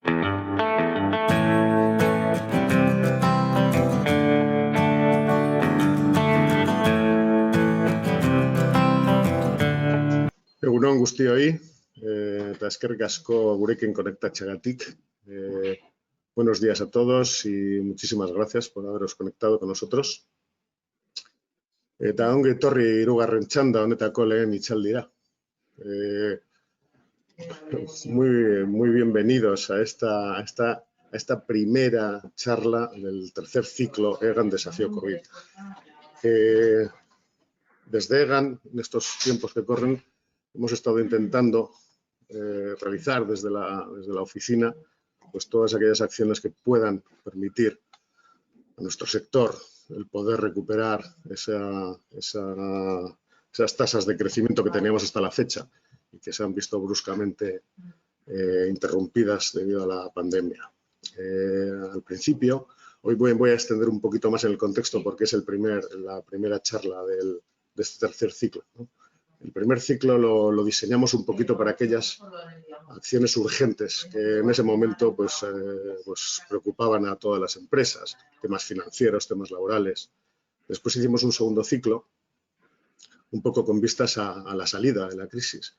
Egunon guztioi, eta eskerrik asko gurekin konektatzeagatik. Buenos días a todos y muchísimas gracias por haberos conectado con nosotros. Eta ongi etorri hirugarren txanda honetako lehen hitzaldira. Muy bienvenidos a esta primera charla del tercer ciclo EGAN Desafío COVID. Desde EGAN, en estos tiempos que corren, hemos estado intentando realizar desde la oficina pues todas aquellas acciones que puedan permitir a nuestro sector el poder recuperar esas tasas de crecimiento que teníamos hasta la fecha y que se han visto bruscamente interrumpidas debido a la pandemia. Al principio, hoy voy a extender un poquito más en el contexto porque es la primera charla de este tercer ciclo, ¿no? El primer ciclo lo diseñamos un poquito para aquellas acciones urgentes que en ese momento pues preocupaban a todas las empresas, temas financieros, temas laborales. Después hicimos un segundo ciclo, un poco con vistas a la salida de la crisis,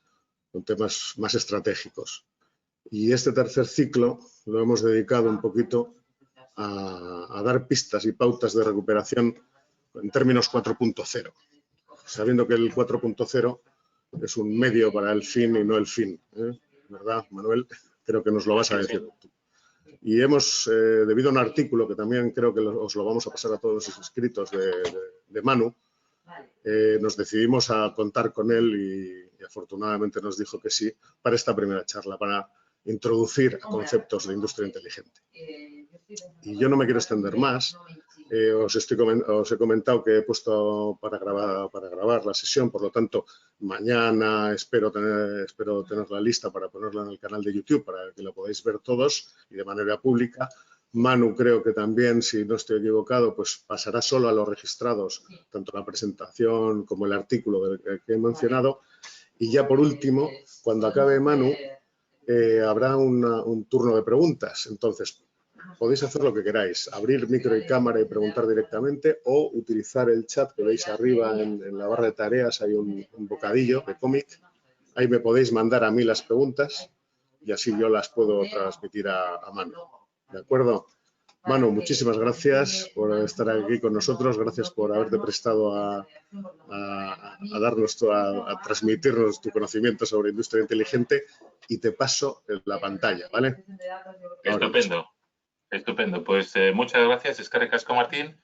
con temas más estratégicos. Y este tercer ciclo lo hemos dedicado un poquito a dar pistas y pautas de recuperación en términos 4.0. Sabiendo que el 4.0 es un medio para el fin y no el fin, ¿verdad, Manuel? Creo que nos lo vas a decir tú. Y hemos, debido a un artículo que también creo que os lo vamos a pasar a todos los inscritos de Manu, nos decidimos a contar con él y afortunadamente nos dijo que sí para esta primera charla, para introducir conceptos de industria inteligente. Y yo no me quiero extender más. Os he comentado que he puesto para grabar la sesión, por lo tanto, mañana espero tenerla lista para ponerla en el canal de YouTube para que la podáis ver todos y de manera pública. Manu creo que también, si no estoy equivocado, pues pasará solo a los registrados, tanto la presentación como el artículo que he mencionado. Y ya por último, cuando acabe Manu, habrá un turno de preguntas. Entonces, podéis hacer lo que queráis, abrir micro y cámara y preguntar directamente o utilizar el chat que veis arriba en la barra de tareas, hay un bocadillo de cómic. Ahí me podéis mandar a mí las preguntas y así yo las puedo transmitir a Manu. ¿De acuerdo? Manu, muchísimas gracias por estar aquí con nosotros, gracias por haberte prestado a transmitirnos tu conocimiento sobre industria inteligente y te paso la pantalla, ¿vale? Estupendo. Estupendo, pues muchas gracias, eskerrik asko, Martín,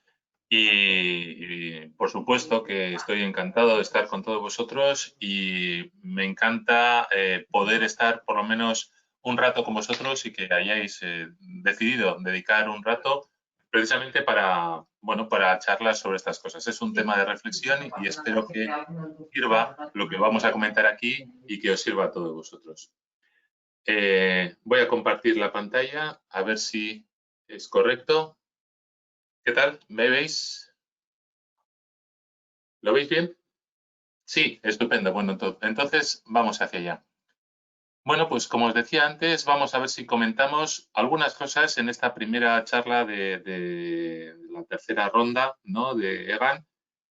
y por supuesto que estoy encantado de estar con todos vosotros y me encanta poder estar por lo menos un rato con vosotros y que hayáis decidido dedicar un rato precisamente para charlar sobre estas cosas. Es un tema de reflexión y espero que sirva lo que vamos a comentar aquí y que os sirva a todos vosotros. Voy a compartir la pantalla a ver si es correcto. ¿Qué tal? ¿Me veis? ¿Lo veis bien? Sí, estupendo. Bueno, entonces vamos hacia allá. Bueno, pues como os decía antes, vamos a ver si comentamos algunas cosas en esta primera charla de la tercera ronda, ¿no?, de EGAN,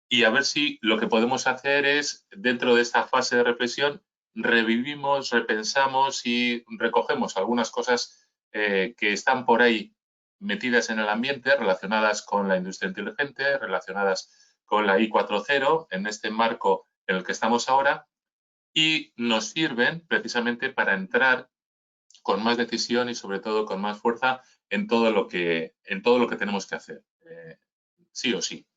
y a ver si lo que podemos hacer es, dentro de esta fase de reflexión, revivimos, repensamos y recogemos algunas cosas que están por ahí metidas en el ambiente, relacionadas con la industria inteligente, relacionadas con la I 4.0, en este marco en el que estamos ahora, y nos sirven precisamente para entrar con más decisión y sobre todo con más fuerza en todo lo que tenemos que hacer, sí o sí.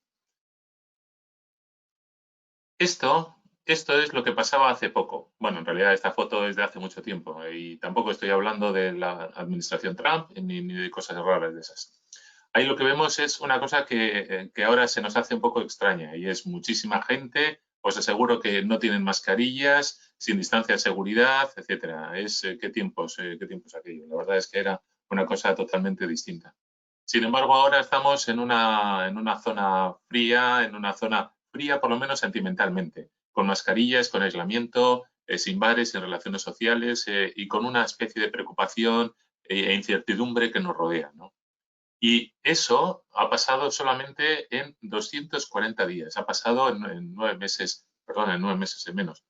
Esto es lo que pasaba hace poco. Bueno, en realidad esta foto es de hace mucho tiempo y tampoco estoy hablando de la administración Trump ni de cosas raras de esas. Ahí lo que vemos es una cosa que ahora se nos hace un poco extraña y es muchísima gente, os aseguro que no tienen mascarillas, sin distancia de seguridad, etcétera. ¿Qué tiempos aquello? La verdad es que era una cosa totalmente distinta. Sin embargo, ahora estamos en una zona fría, por lo menos sentimentalmente, con mascarillas, con aislamiento, sin bares, sin relaciones sociales y con una especie de preocupación e incertidumbre que nos rodea, ¿no? Y eso ha pasado solamente en 240 días, ha pasado en 9 meses, perdón, en 9 meses en menos.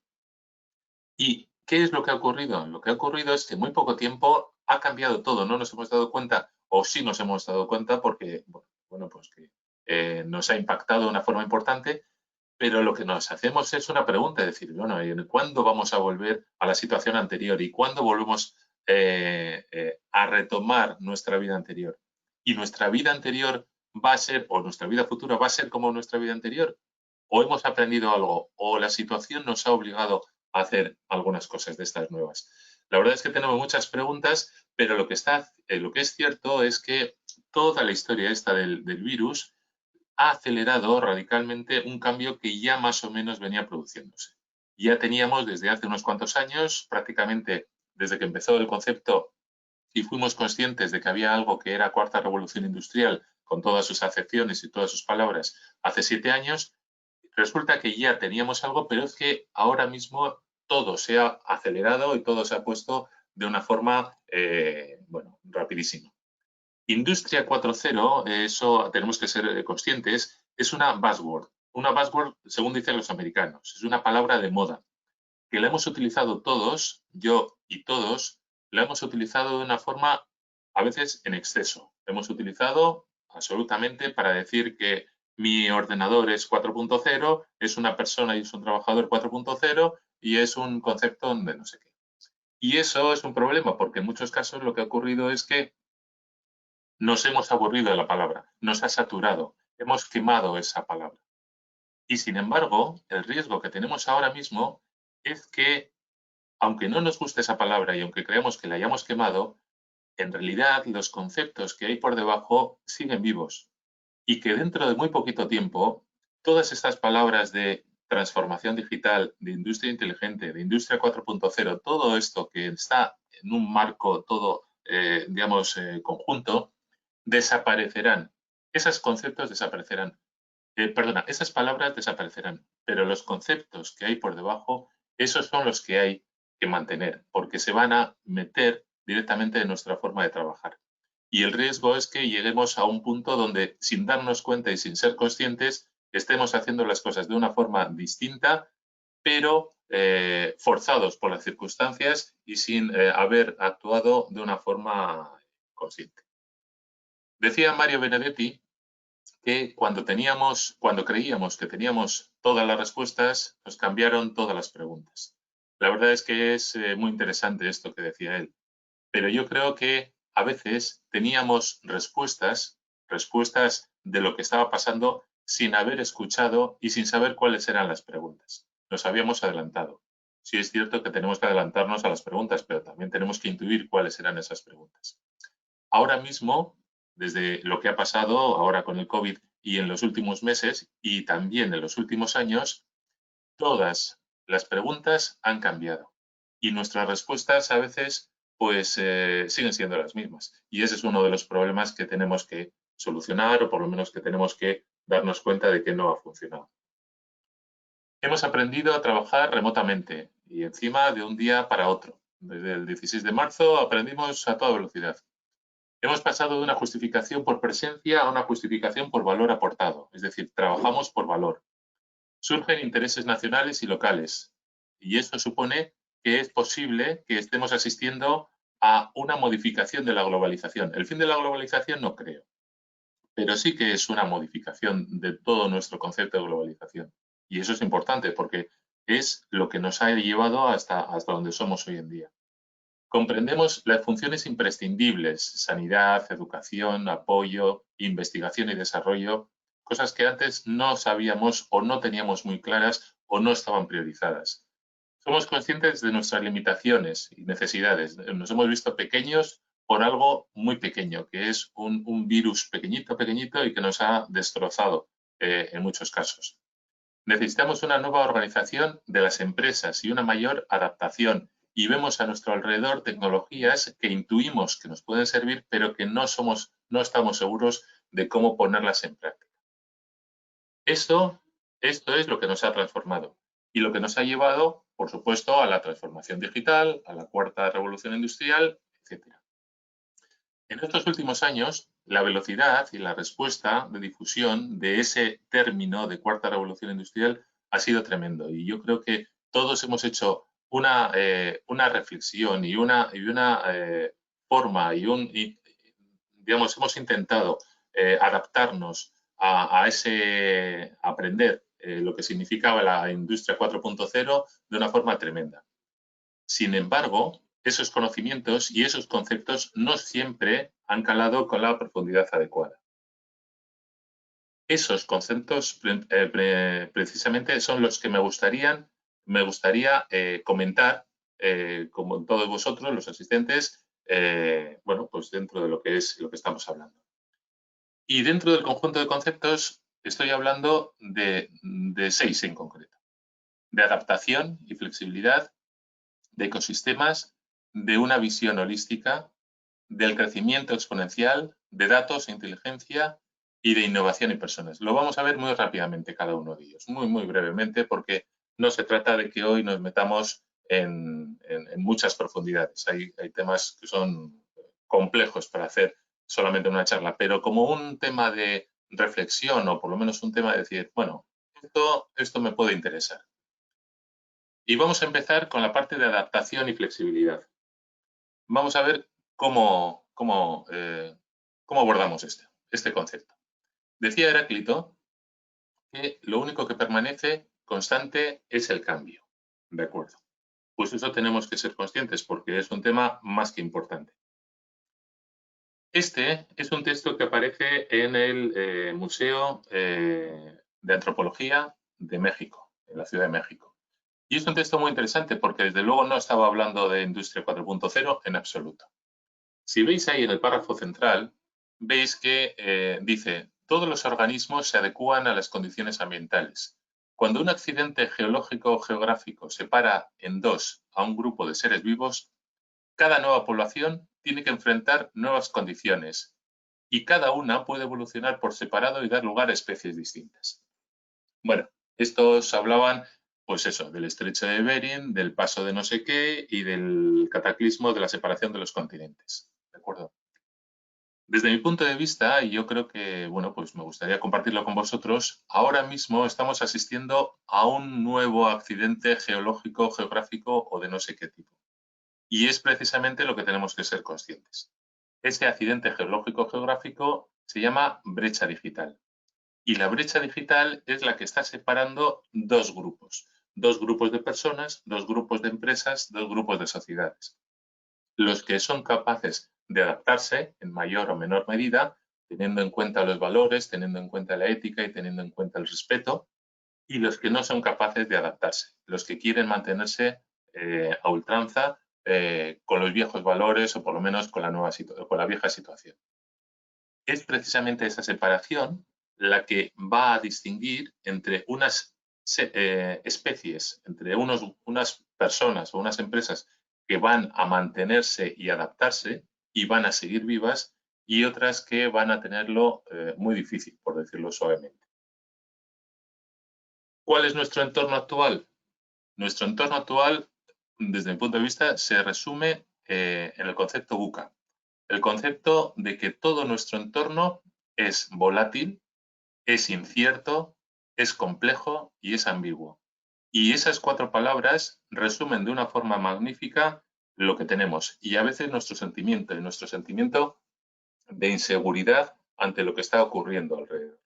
¿Y qué es lo que ha ocurrido? Lo que ha ocurrido es que en muy poco tiempo ha cambiado todo, no nos hemos dado cuenta, o sí nos hemos dado cuenta porque, bueno, pues que nos ha impactado de una forma importante, pero lo que nos hacemos es una pregunta, es decir, bueno, ¿cuándo vamos a volver a la situación anterior y cuándo volvemos a retomar nuestra vida anterior? ¿Y nuestra vida anterior va a ser, o nuestra vida futura va a ser como nuestra vida anterior? ¿O hemos aprendido algo? ¿O la situación nos ha obligado a hacer algunas cosas de estas nuevas? La verdad es que tenemos muchas preguntas, pero lo que es cierto es que toda la historia esta del virus ha acelerado radicalmente un cambio que ya más o menos venía produciéndose. Ya teníamos desde hace unos cuantos años, prácticamente desde que empezó el concepto y fuimos conscientes de que había algo que era cuarta revolución industrial, con todas sus acepciones y todas sus palabras, hace 7 años, resulta que ya teníamos algo, pero es que ahora mismo todo se ha acelerado y todo se ha puesto de una forma, bueno, rapidísima. Industria 4.0, eso tenemos que ser conscientes, es una buzzword. Una buzzword, según dicen los americanos, es una palabra de moda, que la hemos utilizado todos, yo y todos, la hemos utilizado de una forma a veces en exceso. Hemos utilizado absolutamente para decir que mi ordenador es 4.0, es una persona y es un trabajador 4.0 y es un concepto de no sé qué. Y eso es un problema porque en muchos casos lo que ha ocurrido es que nos hemos aburrido de la palabra, nos ha saturado, hemos quemado esa palabra. Y sin embargo, el riesgo que tenemos ahora mismo es que, aunque no nos guste esa palabra y aunque creamos que la hayamos quemado, en realidad los conceptos que hay por debajo siguen vivos y que dentro de muy poquito tiempo, todas estas palabras de transformación digital, de industria inteligente, de industria 4.0, todo esto que está en un marco todo, digamos, conjunto, desaparecerán. Esos conceptos desaparecerán. Perdona, esas palabras desaparecerán, pero los conceptos que hay por debajo, esos son los que hay que mantener, porque se van a meter directamente en nuestra forma de trabajar. Y el riesgo es que lleguemos a un punto donde, sin darnos cuenta y sin ser conscientes, estemos haciendo las cosas de una forma distinta, pero forzados por las circunstancias y sin haber actuado de una forma consciente. Decía Mario Benedetti que cuando creíamos que teníamos todas las respuestas, nos cambiaron todas las preguntas. La verdad es que es muy interesante esto que decía él, pero yo creo que a veces teníamos respuestas de lo que estaba pasando sin haber escuchado y sin saber cuáles eran las preguntas. Nos habíamos adelantado. Sí es cierto que tenemos que adelantarnos a las preguntas, pero también tenemos que intuir cuáles eran esas preguntas. Ahora mismo, desde lo que ha pasado ahora con el COVID y en los últimos meses y también en los últimos años, todas las preguntas han cambiado y nuestras respuestas a veces pues siguen siendo las mismas. Y ese es uno de los problemas que tenemos que solucionar o por lo menos que tenemos que darnos cuenta de que no ha funcionado. Hemos aprendido a trabajar remotamente y encima de un día para otro. Desde el 16 de marzo aprendimos a toda velocidad. Hemos pasado de una justificación por presencia a una justificación por valor aportado, es decir, trabajamos por valor. Surgen intereses nacionales y locales y esto supone que es posible que estemos asistiendo a una modificación de la globalización. El fin de la globalización no creo, pero sí que es una modificación de todo nuestro concepto de globalización. Y eso es importante porque es lo que nos ha llevado hasta donde somos hoy en día. Comprendemos las funciones imprescindibles, sanidad, educación, apoyo, investigación y desarrollo, cosas que antes no sabíamos o no teníamos muy claras o no estaban priorizadas. Somos conscientes de nuestras limitaciones y necesidades. Nos hemos visto pequeños por algo muy pequeño, que es un virus pequeñito, pequeñito y que nos ha destrozado en muchos casos. Necesitamos una nueva organización de las empresas y una mayor adaptación. Y vemos a nuestro alrededor tecnologías que intuimos que nos pueden servir, pero que no estamos seguros de cómo ponerlas en práctica. Esto es lo que nos ha transformado y lo que nos ha llevado, por supuesto, a la transformación digital, a la cuarta revolución industrial, etc. En estos últimos años, la velocidad y la respuesta de difusión de ese término de cuarta revolución industrial ha sido tremendo. Y yo creo que todos hemos hecho una reflexión y una forma digamos, hemos intentado adaptarnos a ese aprender lo que significaba la industria 4.0 de una forma tremenda. Sin embargo, esos conocimientos y esos conceptos no siempre han calado con la profundidad adecuada. Esos conceptos precisamente son los que me gustaría comentar con todos vosotros, los asistentes, bueno, pues dentro de lo que estamos hablando. Y dentro del conjunto de conceptos estoy hablando de 6 en concreto. De adaptación y flexibilidad, de ecosistemas, de una visión holística, del crecimiento exponencial, de datos e inteligencia y de innovación y personas. Lo vamos a ver muy rápidamente cada uno de ellos, muy brevemente, porque no se trata de que hoy nos metamos en muchas profundidades. Hay temas que son complejos para hacer solamente una charla, pero como un tema de reflexión o por lo menos un tema de decir, bueno, esto me puede interesar. Y vamos a empezar con la parte de adaptación y flexibilidad. Vamos a ver cómo abordamos este concepto. Decía Heráclito que lo único que permanece constante es el cambio. ¿De acuerdo? Pues eso tenemos que ser conscientes porque es un tema más que importante. Este es un texto que aparece en el Museo de Antropología de México, en la Ciudad de México. Y es un texto muy interesante porque desde luego no estaba hablando de Industria 4.0 en absoluto. Si veis ahí en el párrafo central, veis que dice, todos los organismos se adecúan a las condiciones ambientales. Cuando un accidente geológico o geográfico separa en dos a un grupo de seres vivos, cada nueva población tiene que enfrentar nuevas condiciones y cada una puede evolucionar por separado y dar lugar a especies distintas. Bueno, estos hablaban, pues eso, del estrecho de Bering, del paso de no sé qué y del cataclismo de la separación de los continentes. ¿De acuerdo? Desde mi punto de vista, y yo creo que, bueno, pues me gustaría compartirlo con vosotros, ahora mismo estamos asistiendo a un nuevo accidente geológico, geográfico o de no sé qué tipo. Y es precisamente lo que tenemos que ser conscientes. Este accidente geológico, geográfico se llama brecha digital. Y la brecha digital es la que está separando dos grupos de personas, dos grupos de empresas, dos grupos de sociedades. Los que son capaces de adaptarse en mayor o menor medida, teniendo en cuenta los valores, teniendo en cuenta la ética y teniendo en cuenta el respeto, y los que no son capaces de adaptarse, los que quieren mantenerse a ultranza con los viejos valores o por lo menos con la vieja situación. Es precisamente esa separación la que va a distinguir entre unas especies, entre unas personas o unas empresas que van a mantenerse y adaptarse y van a seguir vivas y otras que van a tenerlo muy difícil, por decirlo suavemente. ¿Cuál es nuestro entorno actual? Nuestro entorno actual, desde mi punto de vista, se resume en el concepto VUCA. El concepto de que todo nuestro entorno es volátil, es incierto, es complejo y es ambiguo. Y esas 4 palabras resumen de una forma magnífica lo que tenemos y a veces nuestro sentimiento de inseguridad ante lo que está ocurriendo alrededor.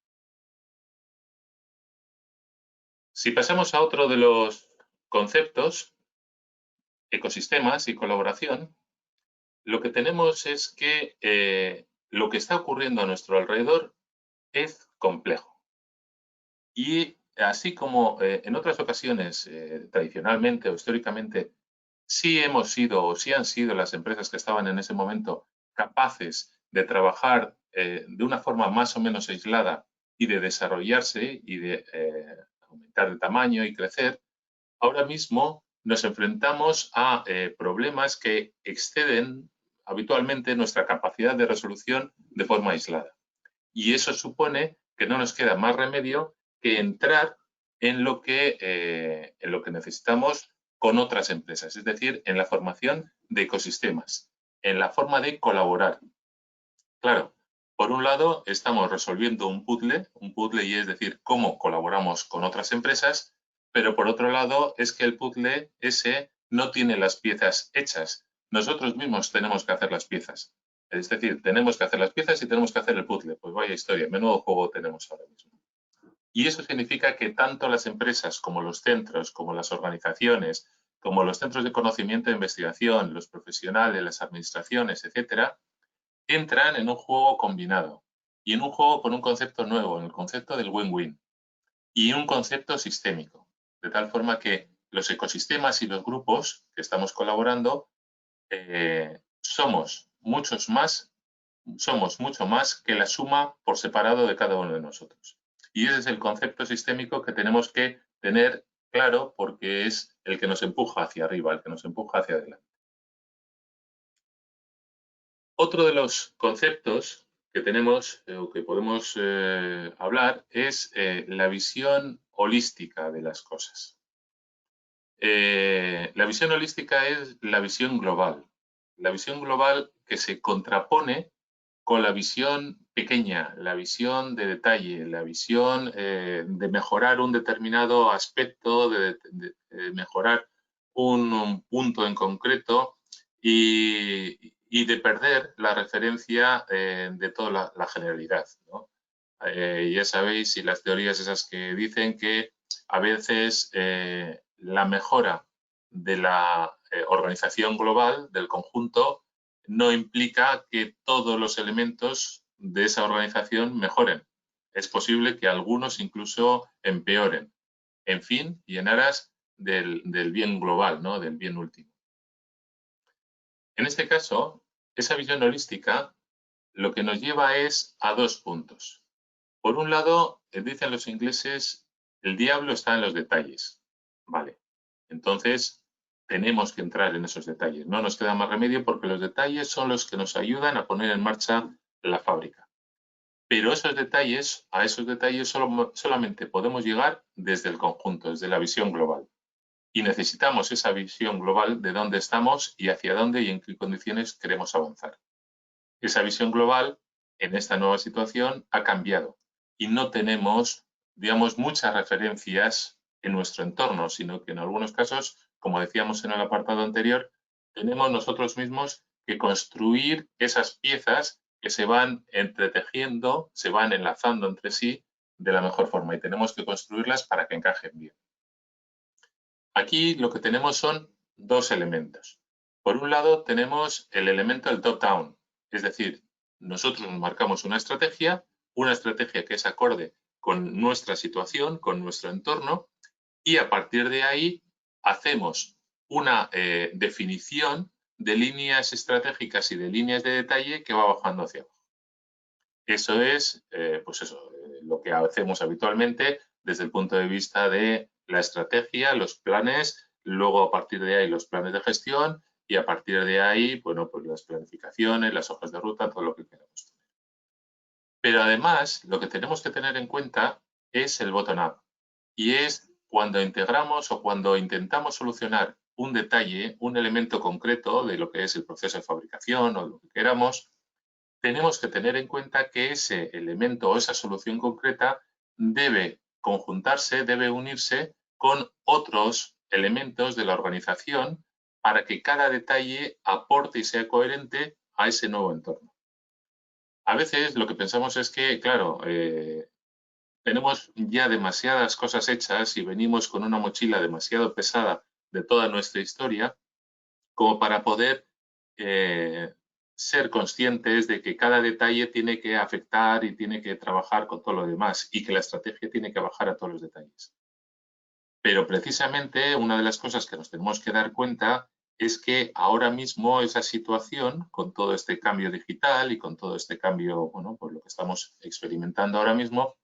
Si pasamos a otro de los conceptos, ecosistemas y colaboración, lo que tenemos es que lo que está ocurriendo a nuestro alrededor es complejo. Y así como en otras ocasiones, tradicionalmente o históricamente, sí hemos sido o sí han sido las empresas que estaban en ese momento capaces de trabajar de una forma más o menos aislada y de desarrollarse y de aumentar de tamaño y crecer, ahora mismo nos enfrentamos a problemas que exceden habitualmente nuestra capacidad de resolución de forma aislada. Y eso supone que no nos queda más remedio que entrar en lo que necesitamos con otras empresas, es decir, en la formación de ecosistemas, en la forma de colaborar. Claro, por un lado estamos resolviendo un puzzle y es decir, cómo colaboramos con otras empresas, pero por otro lado es que el puzzle ese no tiene las piezas hechas. Nosotros mismos tenemos que hacer las piezas. Es decir, tenemos que hacer las piezas y tenemos que hacer el puzzle. Pues vaya historia, menudo juego tenemos ahora mismo. Y eso significa que tanto las empresas como los centros, como las organizaciones, como los centros de conocimiento e investigación, los profesionales, las administraciones, etcétera, entran en un juego combinado y en un juego con un concepto nuevo, en el concepto del win-win y un concepto sistémico, de tal forma que los ecosistemas y los grupos que estamos colaborando somos mucho más que la suma por separado de cada uno de nosotros. Y ese es el concepto sistémico que tenemos que tener claro porque es el que nos empuja hacia arriba, el que nos empuja hacia adelante. Otro de los conceptos que tenemos o que podemos hablar es la visión holística de las cosas. La visión holística es la visión global que se contrapone con la visión pequeña, la visión de detalle, la visión de mejorar un determinado aspecto, de mejorar un punto en concreto y de perder la referencia de toda la generalidad, ¿no? Ya sabéis, y las teorías esas que dicen que a veces la mejora de la organización global, del conjunto, no implica que todos los elementos de esa organización mejoren. Es posible que algunos incluso empeoren. En fin, y en aras del bien global, ¿no? Del bien último. En este caso, esa visión holística lo que nos lleva es a dos puntos. Por un lado, dicen los ingleses, el diablo está en los detalles. Vale. Entonces, tenemos que entrar en esos detalles. No nos queda más remedio porque los detalles son los que nos ayudan a poner en marcha la fábrica. Pero a esos detalles solamente podemos llegar desde el conjunto, desde la visión global. Y necesitamos esa visión global de dónde estamos y hacia dónde y en qué condiciones queremos avanzar. Esa visión global en esta nueva situación ha cambiado y no tenemos, digamos, muchas referencias en nuestro entorno, sino que en algunos casos, como decíamos en el apartado anterior, tenemos nosotros mismos que construir esas piezas que se van entretejiendo, se van enlazando entre sí de la mejor forma y tenemos que construirlas para que encajen bien. Aquí lo que tenemos son dos elementos. Por un lado tenemos el elemento del top-down, es decir, nosotros nos marcamos una estrategia que es acorde con nuestra situación, con nuestro entorno, y a partir de ahí hacemos una definición de líneas estratégicas y de líneas de detalle que va bajando hacia abajo. Eso es, lo que hacemos habitualmente desde el punto de vista de la estrategia, los planes, luego a partir de ahí los planes de gestión y a partir de ahí, bueno, pues las planificaciones, las hojas de ruta, todo lo que queramos tener. Pero además, lo que tenemos que tener en cuenta es el bottom-up y es cuando integramos o cuando intentamos solucionar un detalle, un elemento concreto de lo que es el proceso de fabricación o lo que queramos, tenemos que tener en cuenta que ese elemento o esa solución concreta debe conjuntarse, debe unirse con otros elementos de la organización para que cada detalle aporte y sea coherente a ese nuevo entorno. A veces lo que pensamos es que, claro, tenemos ya demasiadas cosas hechas y venimos con una mochila demasiado pesada de toda nuestra historia como para poder ser conscientes de que cada detalle tiene que afectar y tiene que trabajar con todo lo demás y que la estrategia tiene que bajar a todos los detalles. Pero precisamente una de las cosas que nos tenemos que dar cuenta es que ahora mismo esa situación, con todo este cambio digital y con todo este cambio, bueno, pues lo que estamos experimentando ahora mismo,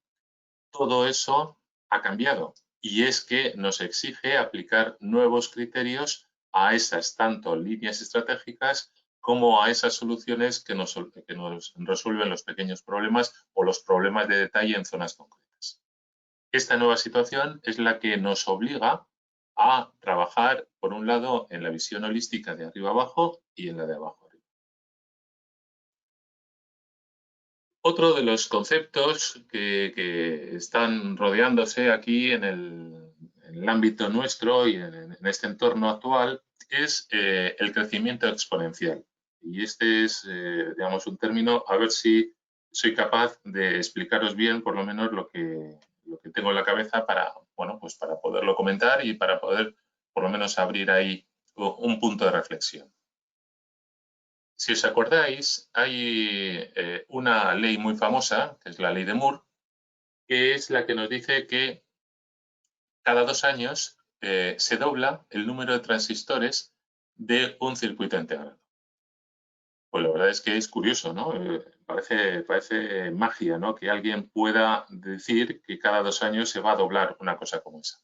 todo eso ha cambiado. Y es que nos exige aplicar nuevos criterios a esas tanto líneas estratégicas como a esas soluciones que nos resuelven los pequeños problemas o los problemas de detalle en zonas concretas. Esta nueva situación es la que nos obliga a trabajar, por un lado, en la visión holística de arriba abajo y en la de abajo arriba. Otro de los conceptos que están rodeándose aquí en el ámbito nuestro y en este entorno actual es el crecimiento exponencial. Y este es, digamos, un término, a ver si soy capaz de explicaros bien por lo menos lo que tengo en la cabeza para, bueno, pues para poderlo comentar y para poder por lo menos abrir ahí un punto de reflexión. Si os acordáis, hay una ley muy famosa, que es la ley de Moore, que es la que nos dice que cada 2 años se dobla el número de transistores de un circuito integrado. Pues la verdad es que es curioso, ¿no? Parece magia, ¿no? Que alguien pueda decir que cada 2 años se va a doblar una cosa como esa.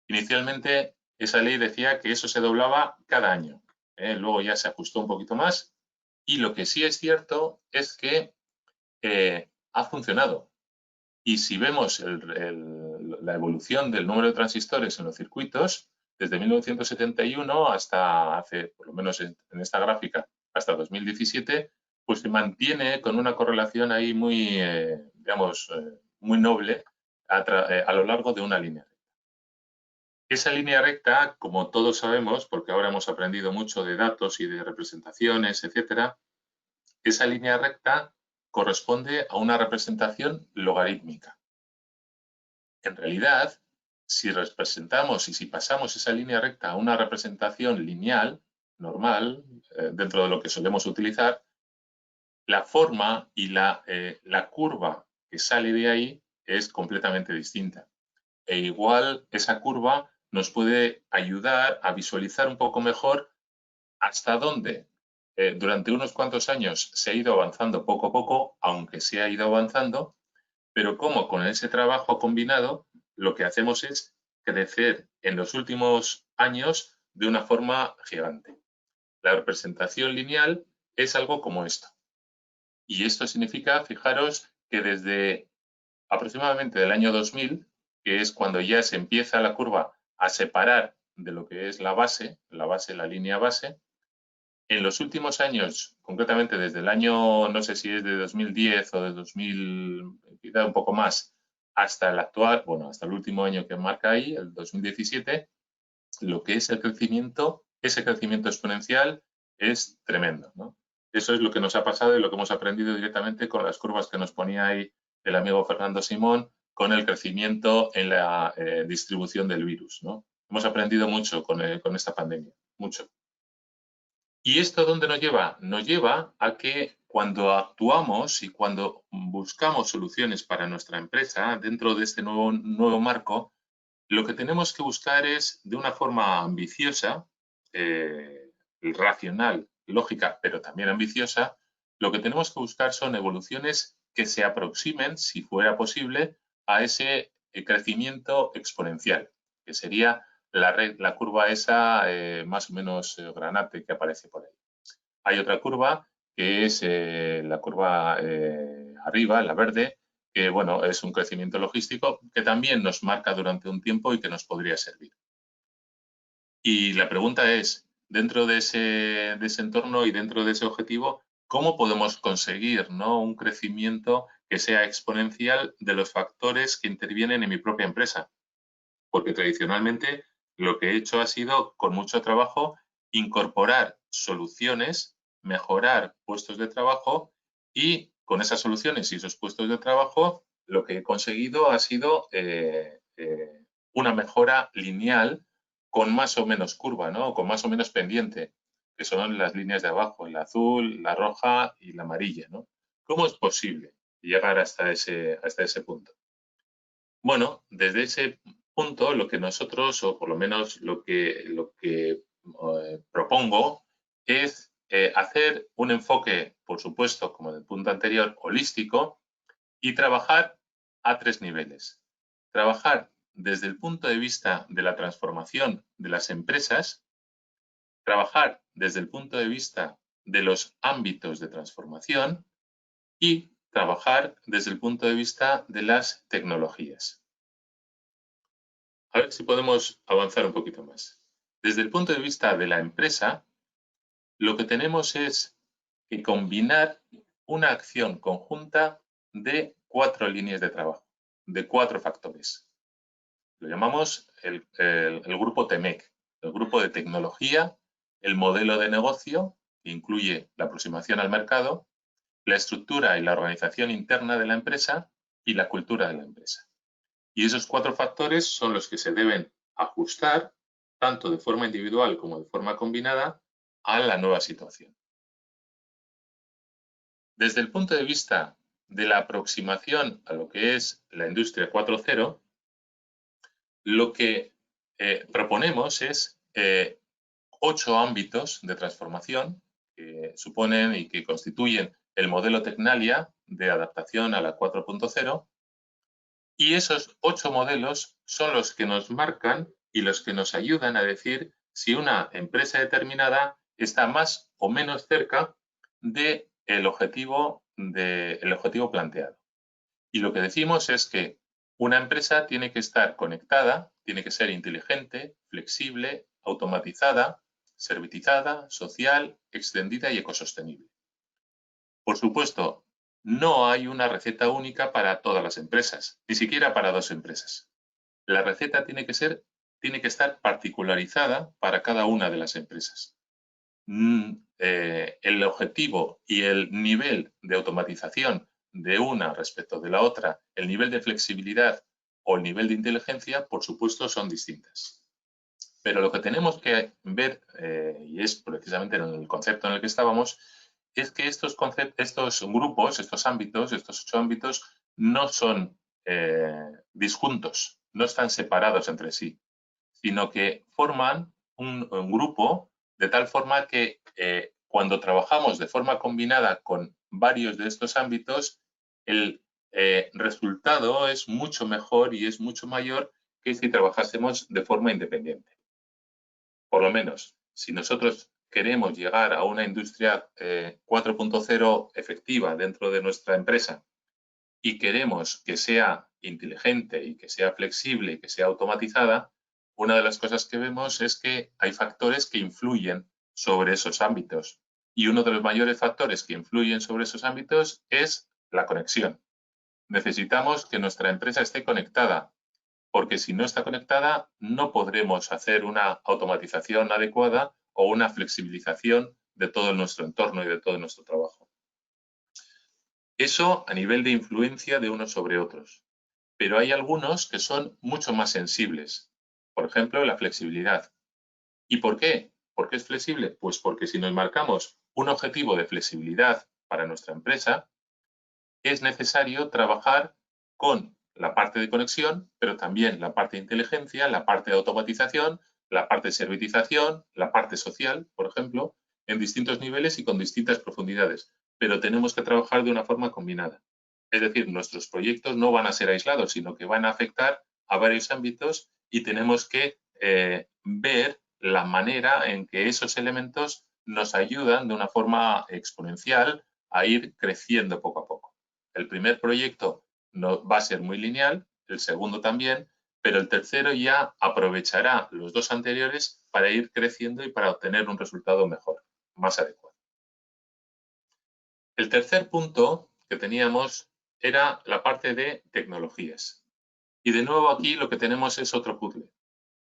Inicialmente, esa ley decía que eso se doblaba cada año. Luego ya se ajustó un poquito más. Y lo que sí es cierto es que ha funcionado. Y si vemos la evolución del número de transistores en los circuitos, desde 1971 hasta hace, por lo menos en esta gráfica, hasta 2017, pues se mantiene con una correlación ahí muy, digamos, muy noble a lo largo de una línea. Esa línea recta, como todos sabemos, porque ahora hemos aprendido mucho de datos y de representaciones, etcétera, esa línea recta corresponde a una representación logarítmica. En realidad, si representamos y si pasamos esa línea recta a una representación lineal, normal, dentro de lo que solemos utilizar, la forma y la curva que sale de ahí es completamente distinta. E igual esa curva nos puede ayudar a visualizar un poco mejor hasta dónde durante unos cuantos años se ha ido avanzando poco a poco, aunque se ha ido avanzando, pero cómo con ese trabajo combinado lo que hacemos es crecer en los últimos años de una forma gigante. La representación lineal es algo como esto. Y esto significa, fijaros, que desde aproximadamente del año 2000, que es cuando ya se empieza la curva a separar de lo que es la línea base, en los últimos años, concretamente desde el año, no sé si es de 2010 o de 2000, quizá un poco más, hasta el actual, bueno, hasta el último año que marca ahí, el 2017, lo que es el crecimiento, ese crecimiento exponencial es tremendo, ¿no? Eso es lo que nos ha pasado y lo que hemos aprendido directamente con las curvas que nos ponía ahí el amigo Fernando Simón con el crecimiento en la distribución del virus, ¿no? Hemos aprendido mucho con esta pandemia, mucho. ¿Y esto dónde nos lleva? Nos lleva a que cuando actuamos y cuando buscamos soluciones para nuestra empresa dentro de este nuevo marco, lo que tenemos que buscar es de una forma ambiciosa, racional, lógica, pero también ambiciosa, lo que tenemos que buscar son evoluciones que se aproximen, si fuera posible, a ese crecimiento exponencial, que sería la curva esa más o menos granate que aparece por ahí. Hay otra curva que es la curva arriba, la verde, que bueno, es un crecimiento logístico que también nos marca durante un tiempo y que nos podría servir. Y la pregunta es, dentro de ese entorno y dentro de ese objetivo, ¿cómo podemos conseguir, ¿no?, un crecimiento que sea exponencial de los factores que intervienen en mi propia empresa? Porque tradicionalmente lo que he hecho ha sido, con mucho trabajo, incorporar soluciones, mejorar puestos de trabajo y con esas soluciones y esos puestos de trabajo lo que he conseguido ha sido una mejora lineal con más o menos curva, ¿no? Con más o menos pendiente, que son las líneas de abajo, la azul, la roja y la amarilla, ¿no? ¿Cómo es posible llegar hasta ese punto? Bueno, desde ese punto, lo que nosotros, o por lo menos lo que propongo, es hacer un enfoque, por supuesto, como en el punto anterior, holístico, y trabajar a 3 niveles. Trabajar desde el punto de vista de la transformación de las empresas, trabajar desde el punto de vista de los ámbitos de transformación y trabajar desde el punto de vista de las tecnologías. A ver si podemos avanzar un poquito más. Desde el punto de vista de la empresa, lo que tenemos es que combinar una acción conjunta de 4 líneas de trabajo, de 4 factores. Lo llamamos el grupo TEMEC, el grupo de tecnología, el modelo de negocio, que incluye la aproximación al mercado, la estructura y la organización interna de la empresa y la cultura de la empresa. Y esos 4 factores son los que se deben ajustar, tanto de forma individual como de forma combinada, a la nueva situación. Desde el punto de vista de la aproximación a lo que es la industria 4.0, lo que proponemos es 8 ámbitos de transformación que suponen y que constituyen el modelo Tecnalia de adaptación a la 4.0, y esos 8 modelos son los que nos marcan y los que nos ayudan a decir si una empresa determinada está más o menos cerca del objetivo planteado. Y lo que decimos es que una empresa tiene que estar conectada, tiene que ser inteligente, flexible, automatizada, servitizada, social, extendida y ecosostenible. Por supuesto, no hay una receta única para todas las empresas, ni siquiera para 2 empresas. La receta tiene que estar particularizada para cada una de las empresas. El objetivo y el nivel de automatización de una respecto de la otra, el nivel de flexibilidad o el nivel de inteligencia, por supuesto, son distintas. Pero lo que tenemos que ver, y es precisamente en el concepto en el que estábamos, es que estos grupos, estos 8 ámbitos, no son disjuntos, no están separados entre sí, sino que forman un grupo de tal forma que cuando trabajamos de forma combinada con varios de estos ámbitos, el resultado es mucho mejor y es mucho mayor que si trabajásemos de forma independiente. Por lo menos, si nosotros queremos llegar a una industria 4.0 efectiva dentro de nuestra empresa y queremos que sea inteligente y que sea flexible y que sea automatizada, una de las cosas que vemos es que hay factores que influyen sobre esos ámbitos. Y uno de los mayores factores que influyen sobre esos ámbitos es la conexión. Necesitamos que nuestra empresa esté conectada, porque si no está conectada no podremos hacer una automatización adecuada o una flexibilización de todo nuestro entorno y de todo nuestro trabajo. Eso a nivel de influencia de unos sobre otros. Pero hay algunos que son mucho más sensibles. Por ejemplo, la flexibilidad. ¿Y por qué? ¿Por qué es flexible? Pues porque si nos marcamos un objetivo de flexibilidad para nuestra empresa, es necesario trabajar con la parte de conexión, pero también la parte de inteligencia, la parte de automatización, la parte de servitización, la parte social, por ejemplo, en distintos niveles y con distintas profundidades. Pero tenemos que trabajar de una forma combinada. Es decir, nuestros proyectos no van a ser aislados, sino que van a afectar a varios ámbitos y tenemos que ver la manera en que esos elementos nos ayudan de una forma exponencial a ir creciendo poco a poco. El primer proyecto no va a ser muy lineal, el segundo también, pero el tercero ya aprovechará los 2 anteriores para ir creciendo y para obtener un resultado mejor, más adecuado. El tercer punto que teníamos era la parte de tecnologías. Y de nuevo aquí lo que tenemos es otro puzzle.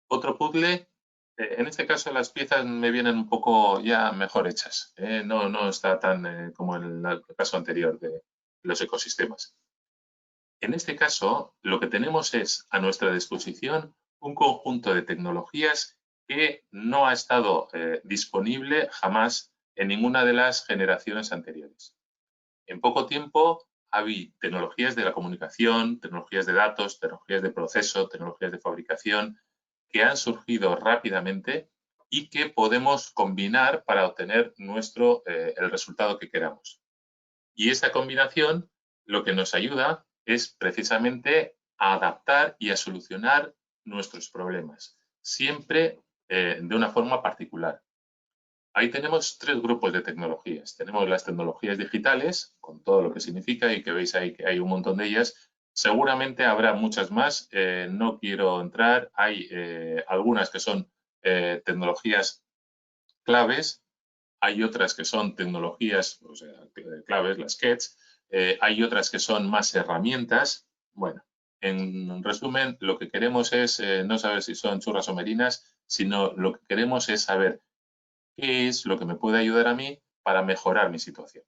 Otro puzzle, en este caso las piezas me vienen un poco ya mejor hechas. No está tan como en el caso anterior de los ecosistemas. En este caso, lo que tenemos es a nuestra disposición un conjunto de tecnologías que no ha estado disponible jamás en ninguna de las generaciones anteriores. En poco tiempo hay tecnologías de la comunicación, tecnologías de datos, tecnologías de proceso, tecnologías de fabricación que han surgido rápidamente y que podemos combinar para obtener el resultado que queramos. Y esta combinación lo que nos ayuda es precisamente a adaptar y a solucionar nuestros problemas, siempre de una forma particular. Ahí tenemos 3 grupos de tecnologías. Tenemos las tecnologías digitales, con todo lo que significa y que veis ahí que hay un montón de ellas. Seguramente habrá muchas más, no quiero entrar. Hay algunas que son tecnologías claves hay otras que son tecnologías, o sea, claves, las KETs, hay otras que son más herramientas. Bueno, en resumen, lo que queremos es no saber si son churras o merinas, sino lo que queremos es saber qué es lo que me puede ayudar a mí para mejorar mi situación.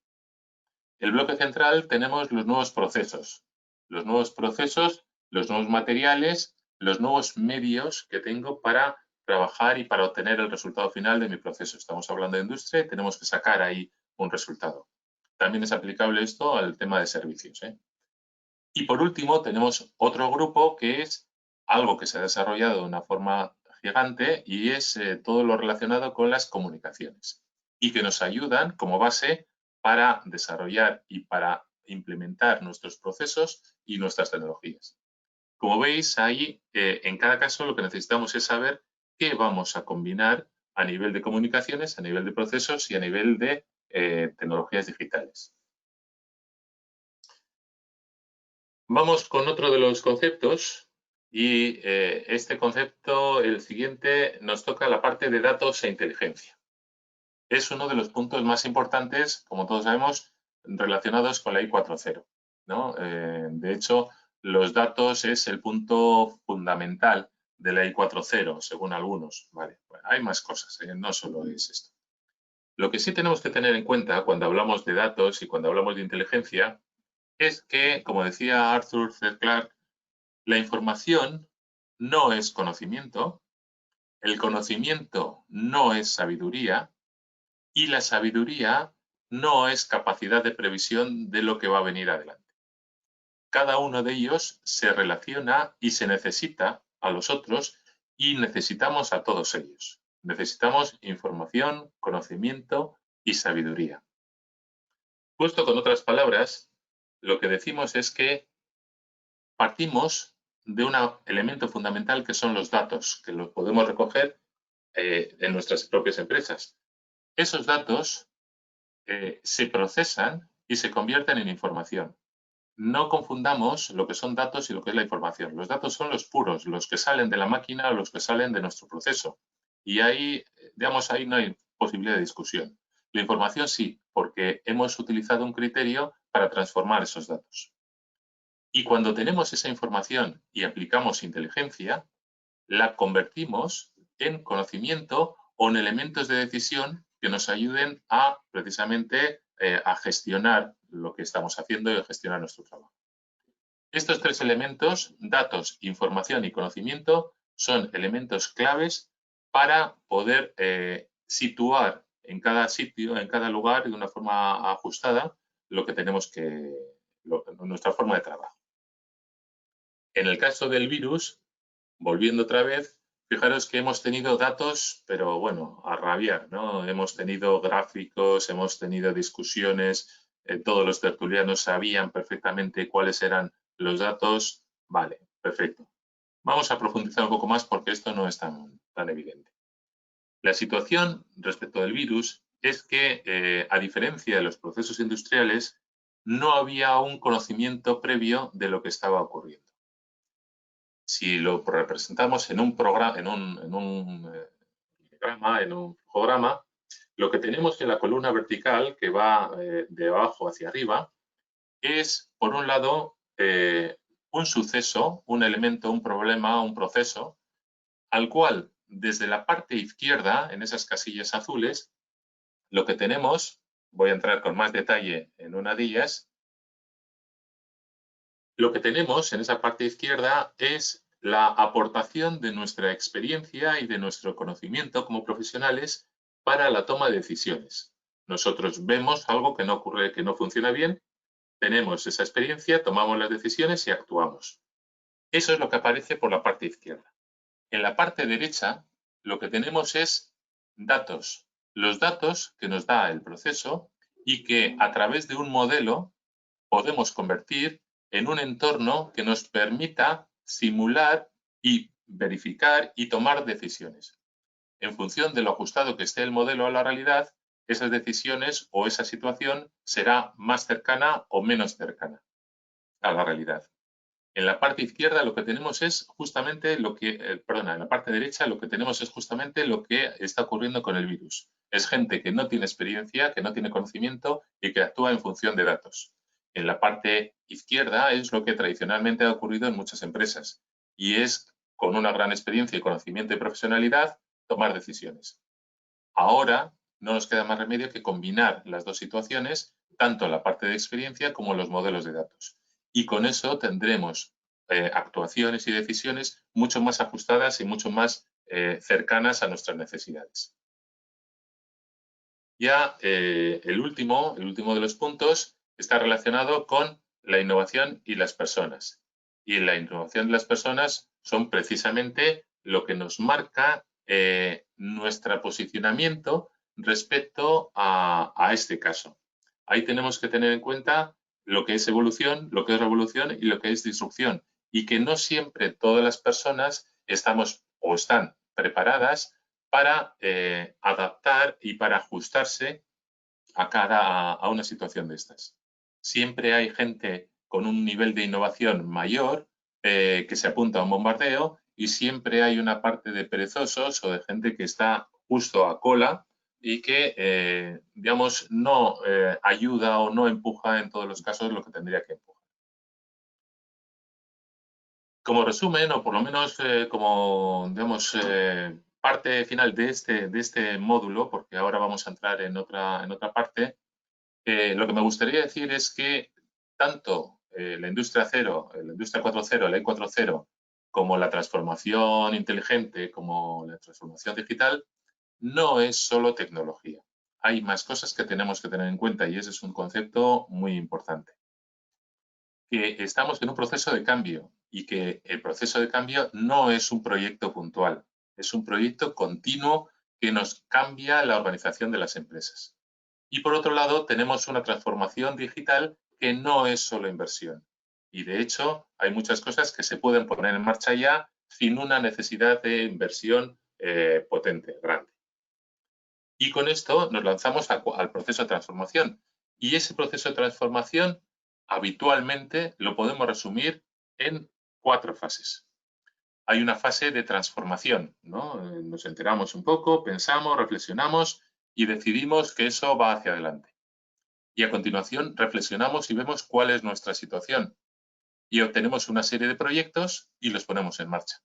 El bloque central tenemos los nuevos procesos, los nuevos materiales, los nuevos medios que tengo para trabajar y para obtener el resultado final de mi proceso. Estamos hablando de industria y tenemos que sacar ahí un resultado. También es aplicable esto al tema de servicios, ¿eh? Y por último, tenemos otro grupo que es algo que se ha desarrollado de una forma gigante y es todo lo relacionado con las comunicaciones y que nos ayudan como base para desarrollar y para implementar nuestros procesos y nuestras tecnologías. Como veis, ahí en cada caso lo que necesitamos es saber qué vamos a combinar a nivel de comunicaciones, a nivel de procesos y a nivel de tecnologías digitales. Vamos con otro de los conceptos y este concepto, el siguiente, nos toca la parte de datos e inteligencia. Es uno de los puntos más importantes, como todos sabemos, relacionados con la I 4.0, ¿no? De hecho, los datos es el punto fundamental de la I 4.0, según algunos. Vale, bueno, hay más cosas, no solo es esto. Lo que sí tenemos que tener en cuenta cuando hablamos de datos y cuando hablamos de inteligencia es que, como decía Arthur C. Clarke, la información no es conocimiento, el conocimiento no es sabiduría y la sabiduría no es capacidad de previsión de lo que va a venir adelante. Cada uno de ellos se relaciona y se necesita a los otros y necesitamos a todos ellos. Necesitamos información, conocimiento y sabiduría. Puesto con otras palabras, lo que decimos es que partimos de un elemento fundamental que son los datos, que los podemos recoger en nuestras propias empresas. Esos datos se procesan y se convierten en información. No confundamos lo que son datos y lo que es la información. Los datos son los puros, los que salen de la máquina o los que salen de nuestro proceso. Y ahí, digamos, ahí no hay posibilidad de discusión. La información sí, porque hemos utilizado un criterio para transformar esos datos. Y cuando tenemos esa información y aplicamos inteligencia, la convertimos en conocimiento o en elementos de decisión que nos ayuden a precisamente a gestionar lo que estamos haciendo y a gestionar nuestro trabajo. Estos tres elementos, datos, información y conocimiento, son elementos claves para poder situar en cada sitio, en cada lugar, de una forma ajustada, lo que tenemos nuestra forma de trabajo. En el caso del virus, volviendo otra vez, fijaros que hemos tenido datos, pero bueno, a rabiar, ¿no? Hemos tenido gráficos, hemos tenido discusiones, todos los tertulianos sabían perfectamente cuáles eran los datos. Vale, perfecto. Vamos a profundizar un poco más porque esto no es tan evidente. La situación respecto del virus es que, a diferencia de los procesos industriales, no había un conocimiento previo de lo que estaba ocurriendo. Si lo representamos en un programa, en un flujograma, lo que tenemos en la columna vertical que va de abajo hacia arriba es, por un lado, un suceso, un elemento, un problema, un proceso, al cual desde la parte izquierda, en esas casillas azules, lo que tenemos, voy a entrar con más detalle en una de ellas, lo que tenemos en esa parte izquierda es la aportación de nuestra experiencia y de nuestro conocimiento como profesionales para la toma de decisiones. Nosotros vemos algo que no ocurre, que no funciona bien, tenemos esa experiencia, tomamos las decisiones y actuamos. Eso es lo que aparece por la parte izquierda. En la parte derecha, lo que tenemos es datos. Los datos que nos da el proceso y que a través de un modelo podemos convertir en un entorno que nos permita simular y verificar y tomar decisiones. En función de lo ajustado que esté el modelo a la realidad, esas decisiones o esa situación será más cercana o menos cercana a la realidad. En la parte izquierda lo que tenemos es justamente lo que, perdona, en la parte derecha lo que tenemos es justamente lo que está ocurriendo con el virus. Es gente que no tiene experiencia, que no tiene conocimiento y que actúa en función de datos. En la parte izquierda es lo que tradicionalmente ha ocurrido en muchas empresas y es, con una gran experiencia y conocimiento y profesionalidad, tomar decisiones. Ahora no nos queda más remedio que combinar las dos situaciones, tanto la parte de experiencia como los modelos de datos. Y con eso tendremos actuaciones y decisiones mucho más ajustadas y mucho más cercanas a nuestras necesidades. Ya el último de los puntos está relacionado con la innovación y las personas. Y la innovación y las personas son precisamente lo que nos marca nuestro posicionamiento respecto a este caso. Ahí tenemos que tener en cuenta lo que es evolución, lo que es revolución y lo que es disrupción. Y que no siempre todas las personas estamos o están preparadas para adaptar y para ajustarse a una situación de estas. Siempre hay gente con un nivel de innovación mayor que se apunta a un bombardeo y siempre hay una parte de perezosos o de gente que está justo a cola y que, digamos, no ayuda o no empuja en todos los casos lo que tendría que empujar. Como resumen, o por lo menos como, digamos, parte final de este módulo, porque ahora vamos a entrar en otra parte, lo que me gustaría decir es que tanto la industria 0, la industria 4.0, la I 4.0, como la transformación inteligente, como la transformación digital, no es solo tecnología. Hay más cosas que tenemos que tener en cuenta y ese es un concepto muy importante. Que estamos en un proceso de cambio y que el proceso de cambio no es un proyecto puntual, es un proyecto continuo que nos cambia la organización de las empresas. Y por otro lado, tenemos una transformación digital que no es solo inversión. Y de hecho, hay muchas cosas que se pueden poner en marcha ya sin una necesidad de inversión potente, grande. Y con esto nos lanzamos al proceso de transformación. Y ese proceso de transformación habitualmente lo podemos resumir en 4 fases. Hay una fase de transformación, ¿no? Nos enteramos un poco, pensamos, reflexionamos y decidimos que eso va hacia adelante. Y a continuación reflexionamos y vemos cuál es nuestra situación. Y obtenemos una serie de proyectos y los ponemos en marcha.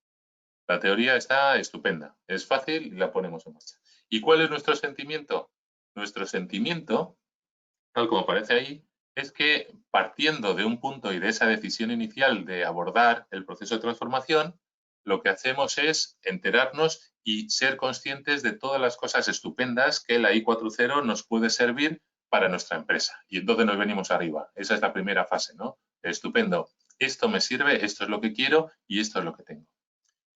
La teoría está estupenda, es fácil y la ponemos en marcha. ¿Y cuál es nuestro sentimiento? Nuestro sentimiento, tal como aparece ahí, es que partiendo de un punto y de esa decisión inicial de abordar el proceso de transformación, lo que hacemos es enterarnos y ser conscientes de todas las cosas estupendas que la I 4.0 nos puede servir para nuestra empresa. Y entonces nos venimos arriba. Esa es la primera fase, ¿no? Estupendo. Esto me sirve, esto es lo que quiero y esto es lo que tengo.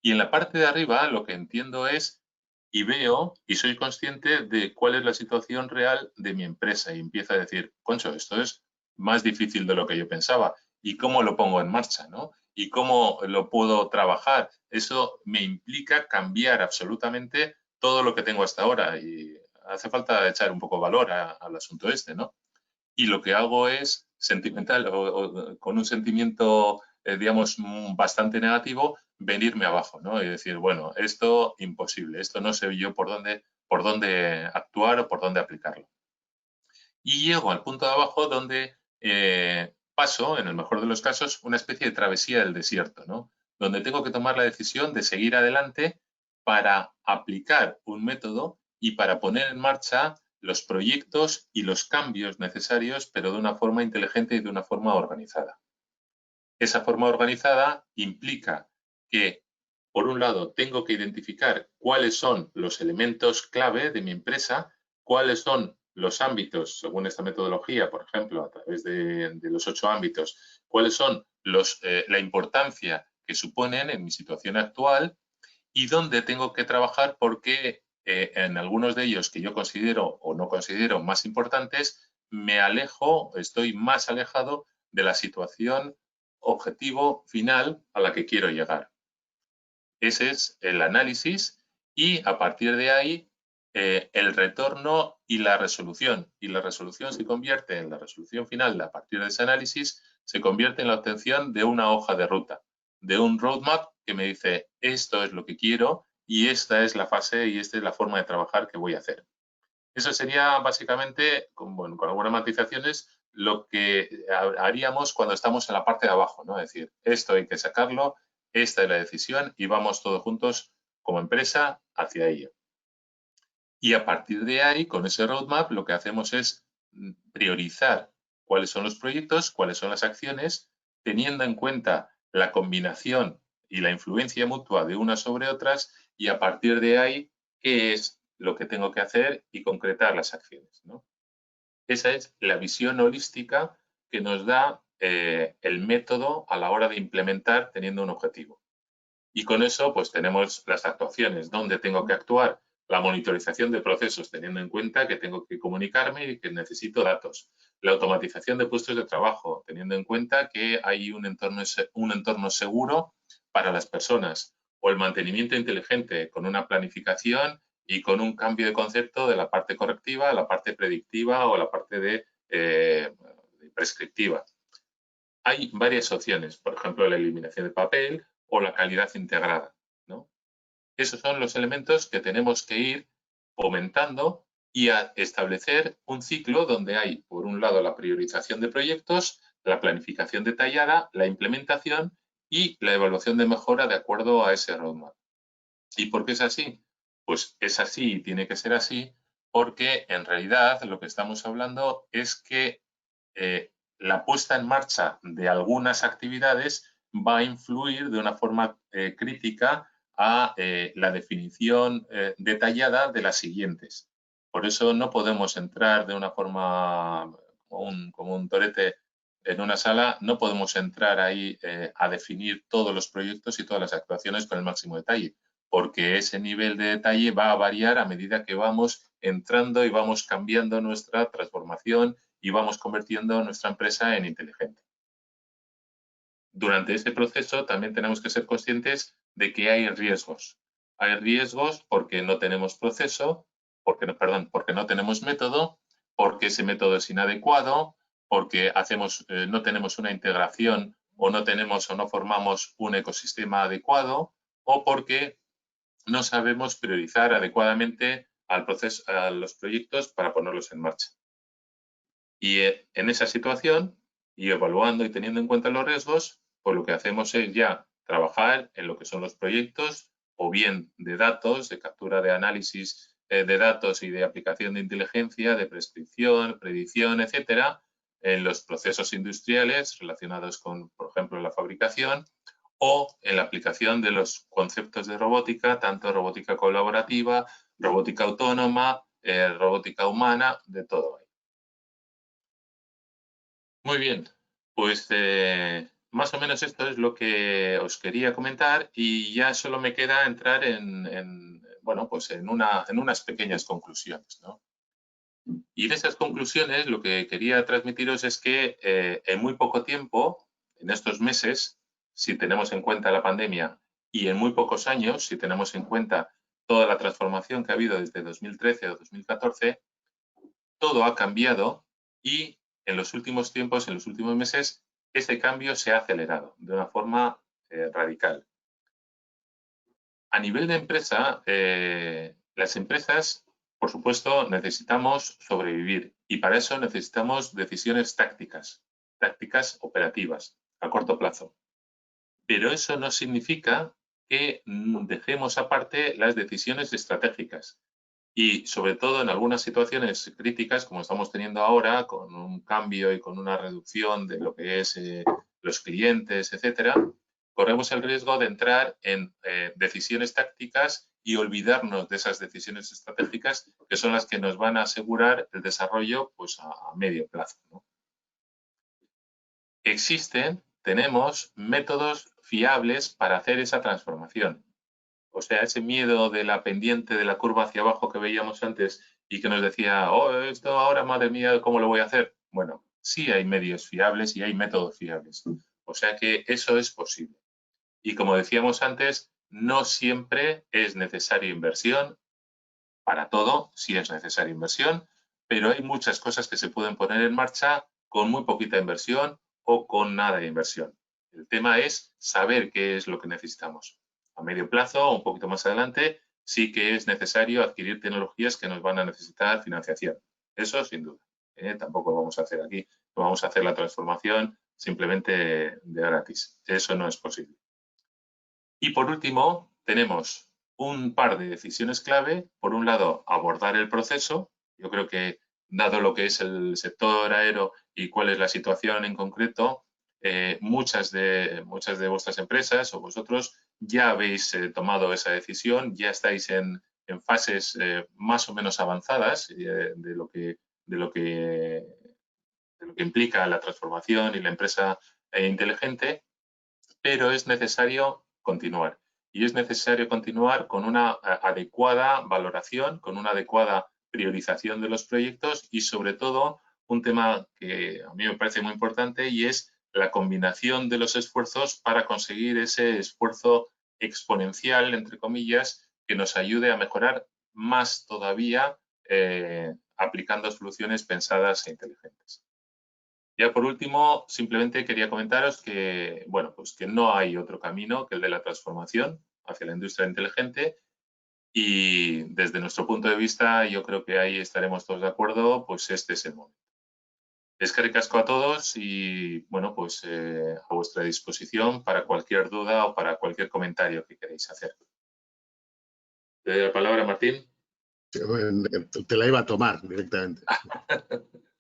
Y en la parte de arriba lo que entiendo es y veo y soy consciente de cuál es la situación real de mi empresa y empiezo a decir, concho, esto es más difícil de lo que yo pensaba y cómo lo pongo en marcha, ¿no? Y cómo lo puedo trabajar. Eso me implica cambiar absolutamente todo lo que tengo hasta ahora y hace falta echar un poco valor al asunto este, ¿no? Y lo que hago es sentimental o con un sentimiento, digamos, bastante negativo, venirme abajo, ¿no? Y decir, bueno, esto imposible, esto no sé yo por dónde actuar o por dónde aplicarlo. Y llego al punto de abajo donde paso, en el mejor de los casos, una especie de travesía del desierto, ¿no? Donde tengo que tomar la decisión de seguir adelante para aplicar un método y para poner en marcha los proyectos y los cambios necesarios, pero de una forma inteligente y de una forma organizada. Esa forma organizada implica que, por un lado, tengo que identificar cuáles son los elementos clave de mi empresa, cuáles son los ámbitos, según esta metodología, por ejemplo, a través de los 8 ámbitos, cuáles son la importancia que suponen en mi situación actual y dónde tengo que trabajar porque en algunos de ellos que yo considero o no considero más importantes, me alejo, estoy más alejado de la situación objetivo final a la que quiero llegar. Ese es el análisis y a partir de ahí el retorno y la resolución. Y la resolución se convierte en la resolución final a partir de ese análisis, se convierte en la obtención de una hoja de ruta, de un roadmap que me dice esto es lo que quiero y esta es la fase y esta es la forma de trabajar que voy a hacer. Eso sería básicamente, con algunas matizaciones, lo que haríamos cuando estamos en la parte de abajo, ¿no? Es decir, esto hay que sacarlo, esta es la decisión y vamos todos juntos como empresa hacia ello. Y a partir de ahí, con ese roadmap, lo que hacemos es priorizar cuáles son los proyectos, cuáles son las acciones, teniendo en cuenta la combinación y la influencia mutua de unas sobre otras y a partir de ahí, qué es lo que tengo que hacer y concretar las acciones, ¿no? Esa es la visión holística que nos da el método a la hora de implementar teniendo un objetivo. Y con eso, pues tenemos las actuaciones, dónde tengo que actuar, la monitorización de procesos, teniendo en cuenta que tengo que comunicarme y que necesito datos. La automatización de puestos de trabajo, teniendo en cuenta que hay un entorno seguro para las personas. O el mantenimiento inteligente, con una planificación y con un cambio de concepto de la parte correctiva a la parte predictiva o la parte de prescriptiva. Hay varias opciones, por ejemplo, la eliminación de papel o la calidad integrada, ¿no? Esos son los elementos que tenemos que ir fomentando y a establecer un ciclo donde hay, por un lado, la priorización de proyectos, la planificación detallada, la implementación y la evaluación de mejora de acuerdo a ese roadmap. ¿Y por qué es así? Pues es así y tiene que ser así porque en realidad lo que estamos hablando es que la puesta en marcha de algunas actividades va a influir de una forma crítica a la definición detallada de las siguientes. Por eso no podemos entrar de una forma como un torete en una sala, no podemos entrar ahí a definir todos los proyectos y todas las actuaciones con el máximo detalle, porque ese nivel de detalle va a variar a medida que vamos entrando y vamos cambiando nuestra transformación y vamos convirtiendo nuestra empresa en inteligente. Durante este proceso también tenemos que ser conscientes de que hay riesgos. Hay riesgos porque no tenemos proceso, porque no tenemos método, porque ese método es inadecuado, porque no tenemos una integración o no formamos un ecosistema adecuado o porque no sabemos priorizar adecuadamente a los proyectos para ponerlos en marcha. Y en esa situación, y evaluando y teniendo en cuenta los riesgos, pues lo que hacemos es ya trabajar en lo que son los proyectos, o bien de datos, de captura de análisis de datos y de aplicación de inteligencia, de prescripción, predicción, etcétera, en los procesos industriales relacionados con, por ejemplo, la fabricación, o en la aplicación de los conceptos de robótica, tanto robótica colaborativa, robótica autónoma, robótica humana, de todo ello. Muy bien, pues más o menos esto es lo que os quería comentar y ya solo me queda entrar en unas pequeñas conclusiones, ¿no? Y de esas conclusiones lo que quería transmitiros es que en muy poco tiempo, en estos meses, si tenemos en cuenta la pandemia, y en muy pocos años, si tenemos en cuenta toda la transformación que ha habido desde 2013 a 2014, todo ha cambiado y en los últimos tiempos, en los últimos meses, ese cambio se ha acelerado de una forma radical. A nivel de empresa, las empresas, por supuesto, necesitamos sobrevivir y para eso necesitamos decisiones tácticas operativas a corto plazo. Pero eso no significa que dejemos aparte las decisiones estratégicas. Y sobre todo en algunas situaciones críticas, como estamos teniendo ahora, con un cambio y con una reducción de lo que es los clientes, etcétera, corremos el riesgo de entrar en decisiones tácticas y olvidarnos de esas decisiones estratégicas que son las que nos van a asegurar el desarrollo pues, a medio plazo, ¿no? Tenemos métodos fiables para hacer esa transformación. O sea, ese miedo de la pendiente de la curva hacia abajo que veíamos antes y que nos decía, oh, esto ahora, madre mía, ¿cómo lo voy a hacer? Bueno, sí hay medios fiables y hay métodos fiables. O sea que eso es posible. Y como decíamos antes, no siempre es necesaria inversión Para todo sí es necesaria inversión, pero hay muchas cosas que se pueden poner en marcha con muy poquita inversión o con nada de inversión. El tema es saber qué es lo que necesitamos. A medio plazo o un poquito más adelante sí que es necesario adquirir tecnologías que nos van a necesitar financiación. Eso sin duda. Tampoco vamos a hacer aquí, no vamos a hacer la transformación simplemente de gratis. Eso no es posible. Y por último, tenemos un par de decisiones clave. Por un lado, abordar el proceso. Yo creo que, dado lo que es el sector aero y cuál es la situación en concreto, muchas de vuestras empresas o vosotros ya habéis tomado esa decisión, ya estáis en fases más o menos avanzadas de lo que implica la transformación y la empresa inteligente, pero es necesario continuar. Y es necesario continuar con una adecuada valoración, con una adecuada priorización de los proyectos y, sobre todo, un tema que a mí me parece muy importante y es la combinación de los esfuerzos para conseguir ese esfuerzo exponencial, entre comillas, que nos ayude a mejorar más todavía aplicando soluciones pensadas e inteligentes. Ya por último, simplemente quería comentaros que, bueno, pues que no hay otro camino que el de la transformación hacia la industria inteligente y desde nuestro punto de vista, yo creo que ahí estaremos todos de acuerdo, pues este es el momento. Eskerrik asko a todos y, bueno, pues a vuestra disposición para cualquier duda o para cualquier comentario que queráis hacer. Te doy la palabra, Martín. Te la iba a tomar directamente.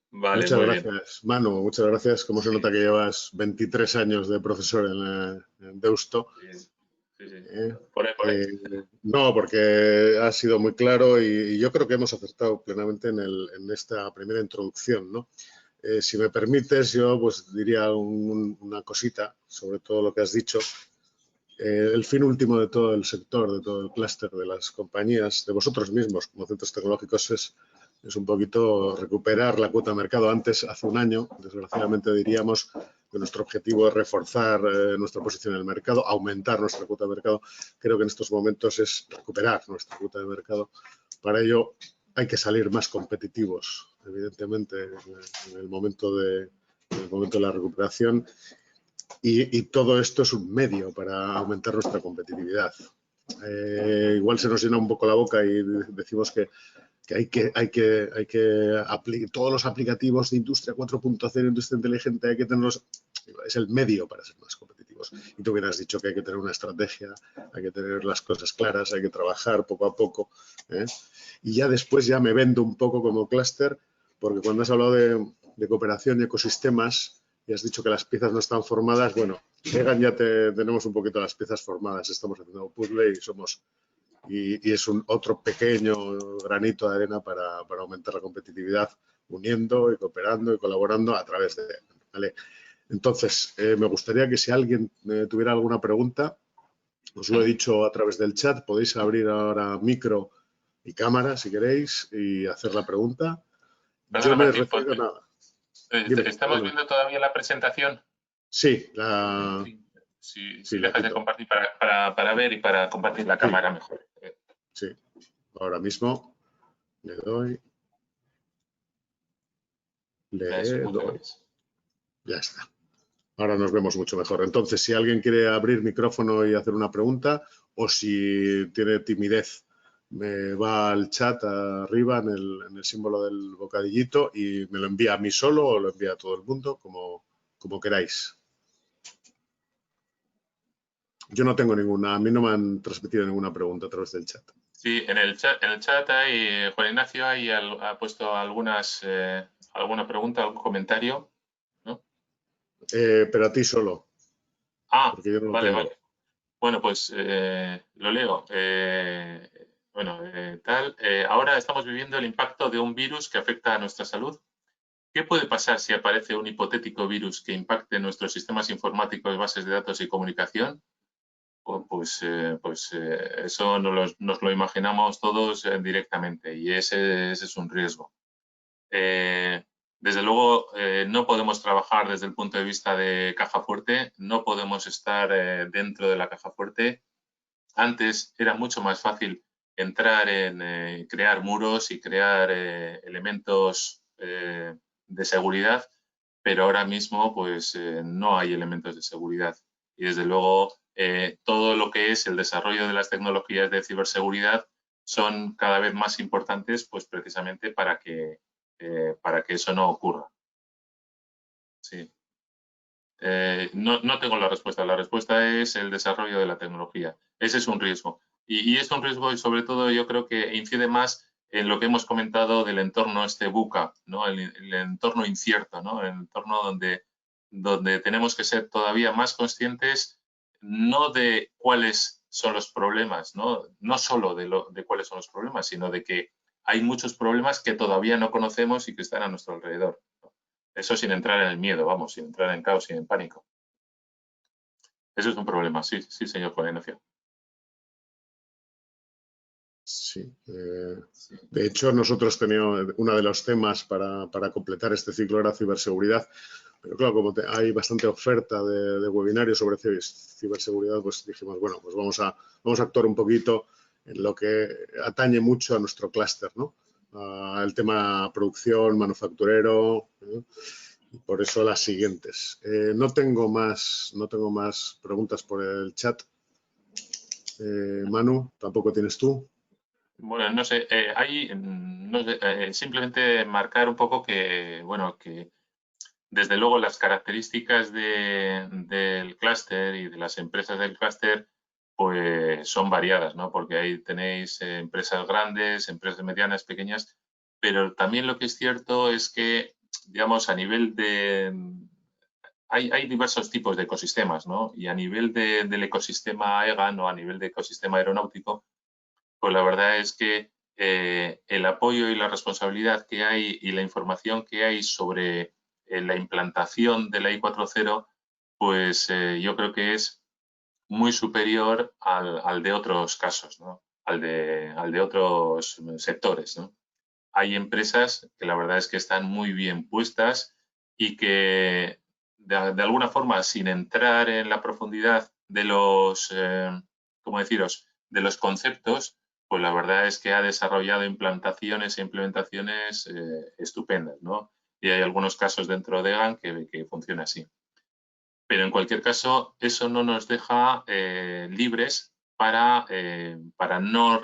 Vale, muchas muy gracias, bien. Manu. Muchas gracias. Como se nota que llevas 23 años de profesor en Deusto. Sí. Por ahí. No, porque ha sido muy claro y yo creo que hemos acertado plenamente en esta primera introducción, ¿no? Si me permites, yo pues diría una cosita sobre todo lo que has dicho. El fin último de todo el sector, de todo el clúster de las compañías, de vosotros mismos como centros tecnológicos, es un poquito recuperar la cuota de mercado. Antes, hace un año, desgraciadamente diríamos que nuestro objetivo es reforzar nuestra posición en el mercado, aumentar nuestra cuota de mercado. Creo que en estos momentos es recuperar nuestra cuota de mercado. Para ello hay que salir más competitivos, evidentemente, en el momento de la recuperación. Y todo esto es un medio para aumentar nuestra competitividad. Igual se nos llena un poco la boca y decimos que hay que aplicar todos los aplicativos de Industria 4.0, Industria Inteligente, hay que tenerlos. Es el medio para ser más competitivos. Y tú hubieras dicho que hay que tener una estrategia, hay que tener las cosas claras, hay que trabajar poco a poco. Y ya después ya me vendo un poco como clúster, porque cuando has hablado de cooperación y ecosistemas, y has dicho que las piezas no están formadas, bueno, Vegan ya tenemos un poquito las piezas formadas, estamos haciendo un puzzle y es otro pequeño granito de arena para aumentar la competitividad, uniendo y cooperando y colaborando a través de... ¿vale? Entonces, me gustaría que si alguien tuviera alguna pregunta, os lo he dicho a través del chat, podéis abrir ahora micro y cámara si queréis y hacer la pregunta. Perdona, Yo no he Martín, recibido nada. Dime, ¿estamos viendo todavía la presentación? Sí, Si la dejas de quito. compartir para ver y para compartir la Sí, cámara mejor. sí. Ahora mismo le doy. Le doy. Ya está. Ahora nos vemos mucho mejor. Entonces, si alguien quiere abrir micrófono y hacer una pregunta, o si tiene timidez, me va al chat arriba en el símbolo del bocadillito y me lo envía a mí solo o lo envía a todo el mundo, como queráis. Yo no tengo ninguna, a mí no me han transmitido ninguna pregunta a través del chat. Sí, en el chat hay, Juan Ignacio ha puesto alguna pregunta, algún comentario, ¿no? Pero a ti solo. Porque yo no lo vale, tengo. vale. Bueno, pues lo leo. Ahora estamos viviendo el impacto de un virus que afecta a nuestra salud. ¿Qué puede pasar si aparece un hipotético virus que impacte nuestros sistemas informáticos, bases de datos y comunicación? Pues eso nos lo imaginamos todos directamente y ese es un riesgo. Desde luego, no podemos trabajar desde el punto de vista de caja fuerte, no podemos estar dentro de la caja fuerte. Antes era mucho más fácil entrar en crear muros y crear elementos de seguridad, pero ahora mismo pues no hay elementos de seguridad. Y desde luego todo lo que es el desarrollo de las tecnologías de ciberseguridad son cada vez más importantes pues precisamente para que eso no ocurra. Sí. No tengo la respuesta. La respuesta es el desarrollo de la tecnología. Ese es un riesgo. Y es un riesgo y sobre todo yo creo que incide más en lo que hemos comentado del entorno VUCA, ¿no? El entorno incierto, ¿no? El entorno donde tenemos que ser todavía más conscientes no de cuáles son los problemas, no solo de cuáles son los problemas, sino de que hay muchos problemas que todavía no conocemos y que están a nuestro alrededor. Eso sin entrar en el miedo, vamos, sin entrar en caos y en pánico. Eso es un problema, sí, sí, señor Juan Ignacio. Sí. De hecho, nosotros teníamos uno de los temas para completar este ciclo era ciberseguridad, pero claro, como hay bastante oferta de webinarios sobre ciberseguridad, pues dijimos, bueno, pues vamos a actuar un poquito en lo que atañe mucho a nuestro clúster, ¿no? El tema producción, manufacturero, y por eso las siguientes. No tengo más preguntas por el chat. Manu, ¿tampoco tienes tú? Bueno, no sé, simplemente marcar un poco que, bueno, que desde luego las características del clúster y de las empresas del clúster pues son variadas, ¿no? Porque ahí tenéis empresas grandes, empresas medianas, pequeñas, pero también lo que es cierto es que, digamos, a nivel hay diversos tipos de ecosistemas, ¿no? Y a nivel del ecosistema EGAN o a nivel de ecosistema aeronáutico, pues la verdad es que el apoyo y la responsabilidad que hay y la información que hay sobre la implantación de la I4.0, pues yo creo que es muy superior al de otros casos, ¿no? Al de otros sectores, ¿no? Hay empresas que la verdad es que están muy bien puestas y que de alguna forma, sin entrar en la profundidad de los, ¿cómo deciros?, de los conceptos, pues la verdad es que ha desarrollado implantaciones e implementaciones estupendas, ¿no? Y hay algunos casos dentro de EGAN que funciona así. Pero en cualquier caso, eso no nos deja libres para no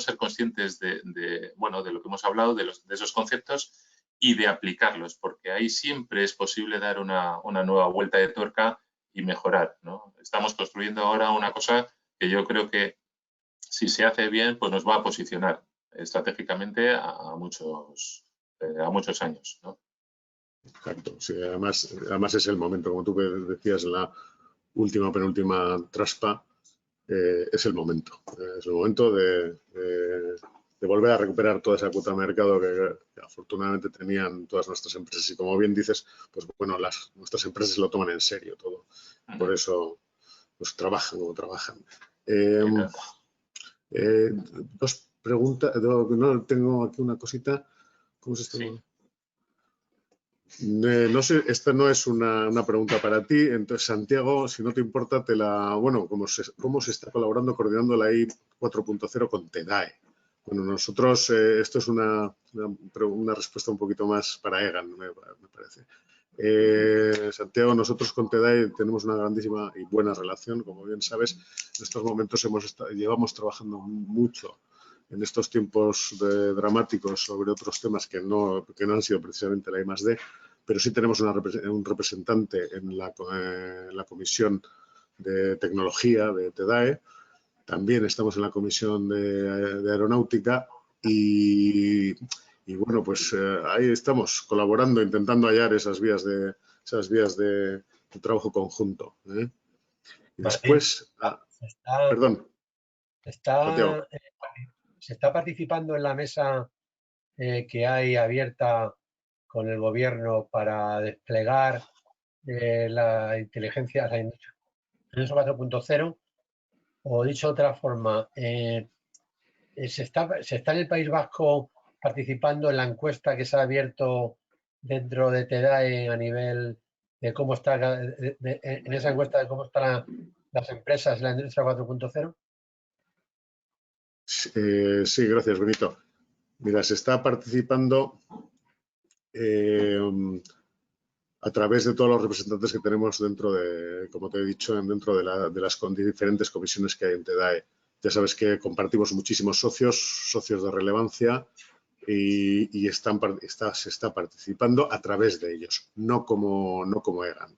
ser conscientes bueno, de lo que hemos hablado, de esos conceptos y de aplicarlos, porque ahí siempre es posible dar una nueva vuelta de tuerca y mejorar, ¿no? Estamos construyendo ahora una cosa que yo creo que si se hace bien, pues nos va a posicionar estratégicamente a muchos años, ¿no? Exacto, sí, además es el momento, como tú decías en la penúltima traspa, es el momento de volver a recuperar toda esa cuota de mercado que afortunadamente tenían todas nuestras empresas y como bien dices, pues bueno, nuestras empresas lo toman en serio todo, por eso pues trabajan como trabajan. Dos preguntas, no, tengo aquí una cosita, ¿cómo se está? Sí. No sé, esta no es una pregunta para ti, entonces Santiago, si no te importa, bueno, ¿cómo se está colaborando, coordinando la I 4.0 con TEDAE? Bueno, nosotros, esto es una respuesta un poquito más para EGAN, me parece. Santiago, nosotros con TEDAE tenemos una grandísima y buena relación, como bien sabes. En estos momentos llevamos trabajando mucho en estos tiempos dramáticos sobre otros temas que no han sido precisamente la I+D, pero sí tenemos un representante en la Comisión de Tecnología de TEDAE. También estamos en la Comisión de Aeronáutica y bueno, pues ahí estamos colaborando, intentando hallar esas vías de trabajo conjunto. Y después, perdón, Santiago. Se está participando en la mesa que hay abierta con el gobierno para desplegar la inteligencia, la industria 4.0, o dicho de otra forma, se está en el País Vasco participando en la encuesta que se ha abierto dentro de TEDAE a nivel de cómo está, en esa encuesta de cómo están las empresas en la industria 4.0. Sí, gracias, Benito. Mira, se está participando a través de todos los representantes que tenemos dentro de, como te he dicho, dentro de las diferentes comisiones que hay en TEDAE. Ya sabes que compartimos muchísimos socios de relevancia y se está participando a través de ellos, no como EGAN.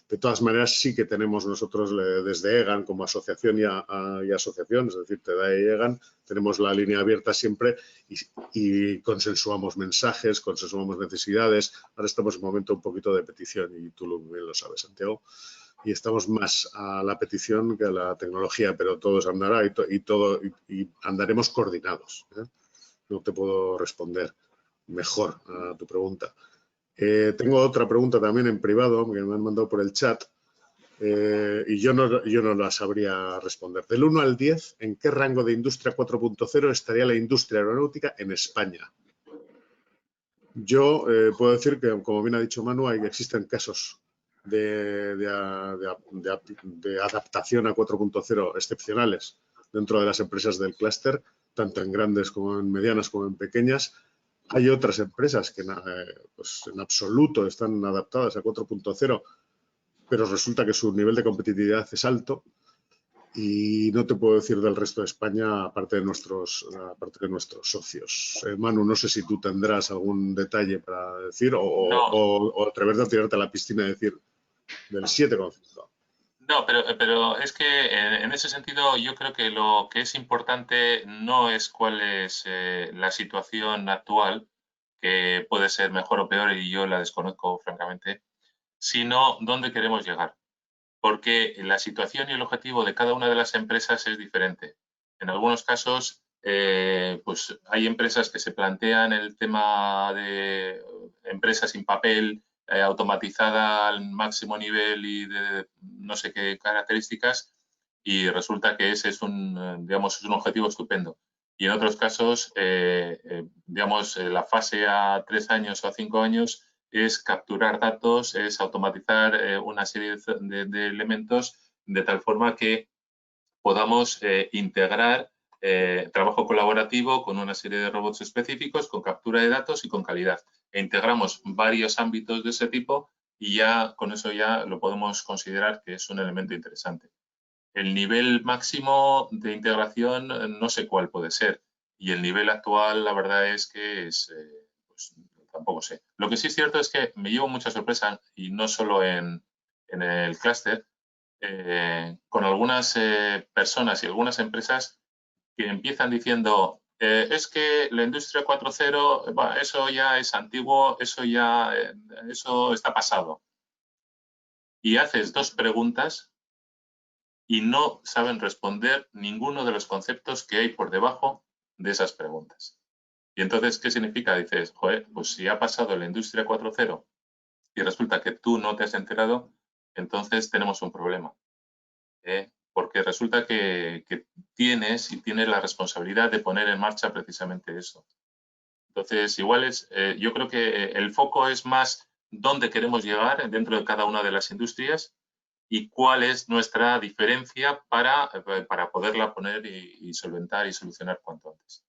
De todas maneras, sí que tenemos nosotros desde EGAN como asociación y asociación, es decir, TEDAE y EGAN, tenemos la línea abierta siempre y consensuamos mensajes, consensuamos necesidades. Ahora estamos en un momento un poquito de petición y tú bien lo sabes, Santiago. Y estamos más a la petición que a la tecnología, pero todo se andará y andaremos coordinados. No te puedo responder mejor a tu pregunta. Tengo otra pregunta también en privado que me han mandado por el chat y yo no la sabría responder. Del 1 al 10, ¿en qué rango de industria 4.0 estaría la industria aeronáutica en España? Yo puedo decir que, como bien ha dicho Manu, existen casos de adaptación a 4.0 excepcionales dentro de las empresas del clúster, tanto en grandes como en medianas como en pequeñas. Hay otras empresas que pues en absoluto están adaptadas a 4.0, pero resulta que su nivel de competitividad es alto y no te puedo decir del resto de España, aparte de nuestros socios. Manu, no sé si tú tendrás algún detalle para decir o atreverte a tirarte a la piscina y decir del 7,5. No, pero es que en ese sentido yo creo que lo que es importante no es cuál es la situación actual, que puede ser mejor o peor y yo la desconozco francamente, sino dónde queremos llegar. Porque la situación y el objetivo de cada una de las empresas es diferente. En algunos casos, pues hay empresas que se plantean el tema de empresas sin papel, automatizada al máximo nivel y de no sé qué características, y resulta que ese es digamos, es un objetivo estupendo. Y en otros casos, digamos, la fase a 3 años o a 5 años es capturar datos, es automatizar una serie de elementos de tal forma que podamos integrar trabajo colaborativo con una serie de robots específicos, con captura de datos y con calidad. E integramos varios ámbitos de ese tipo y ya con eso ya lo podemos considerar que es un elemento interesante. El nivel máximo de integración no sé cuál puede ser y el nivel actual la verdad es que es, pues, tampoco sé. Lo que sí es cierto es que me llevo mucha sorpresa y no solo en el clúster, con algunas personas y algunas empresas que empiezan diciendo es que la industria 4.0, eso ya es antiguo, eso está pasado. Y haces 2 preguntas y no saben responder ninguno de los conceptos que hay por debajo de esas preguntas. Y entonces, ¿qué significa? Dices, joder, pues si ha pasado la industria 4.0 y resulta que tú no te has enterado, entonces tenemos un problema. Porque resulta que tienes la responsabilidad de poner en marcha precisamente eso. Entonces, igual yo creo que el foco es más dónde queremos llegar dentro de cada una de las industrias y cuál es nuestra diferencia para poderla poner y solventar y solucionar cuanto antes.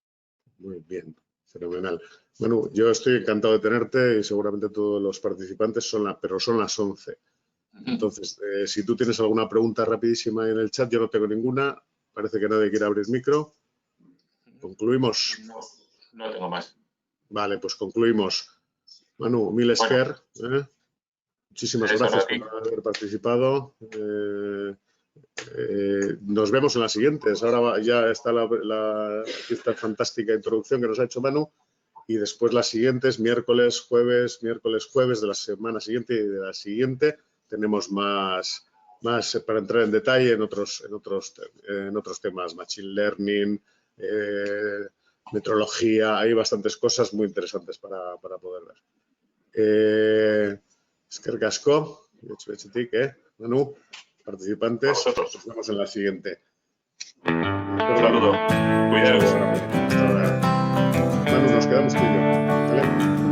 Muy bien, fenomenal. Bueno, yo estoy encantado de tenerte y seguramente todos los participantes pero son las 11. Entonces, si tú tienes alguna pregunta rapidísima en el chat, yo no tengo ninguna. Parece que nadie quiere abrir micro. ¿Concluimos? No tengo más. Vale, pues concluimos. Manu, mil esker. Muchísimas gracias por haber participado. Nos vemos en las siguientes. Ahora ya está esta fantástica introducción que nos ha hecho Manu y después las siguientes, miércoles, jueves de la semana siguiente y de la siguiente. Tenemos más para entrar en detalle en otros temas, machine learning, metrología. Hay bastantes cosas muy interesantes para poder ver. Eskerrik asko, Manu, participantes, nos vemos en la siguiente. Un saludo. Cuidaros. Manu, nos quedamos tú y yo, ¿vale?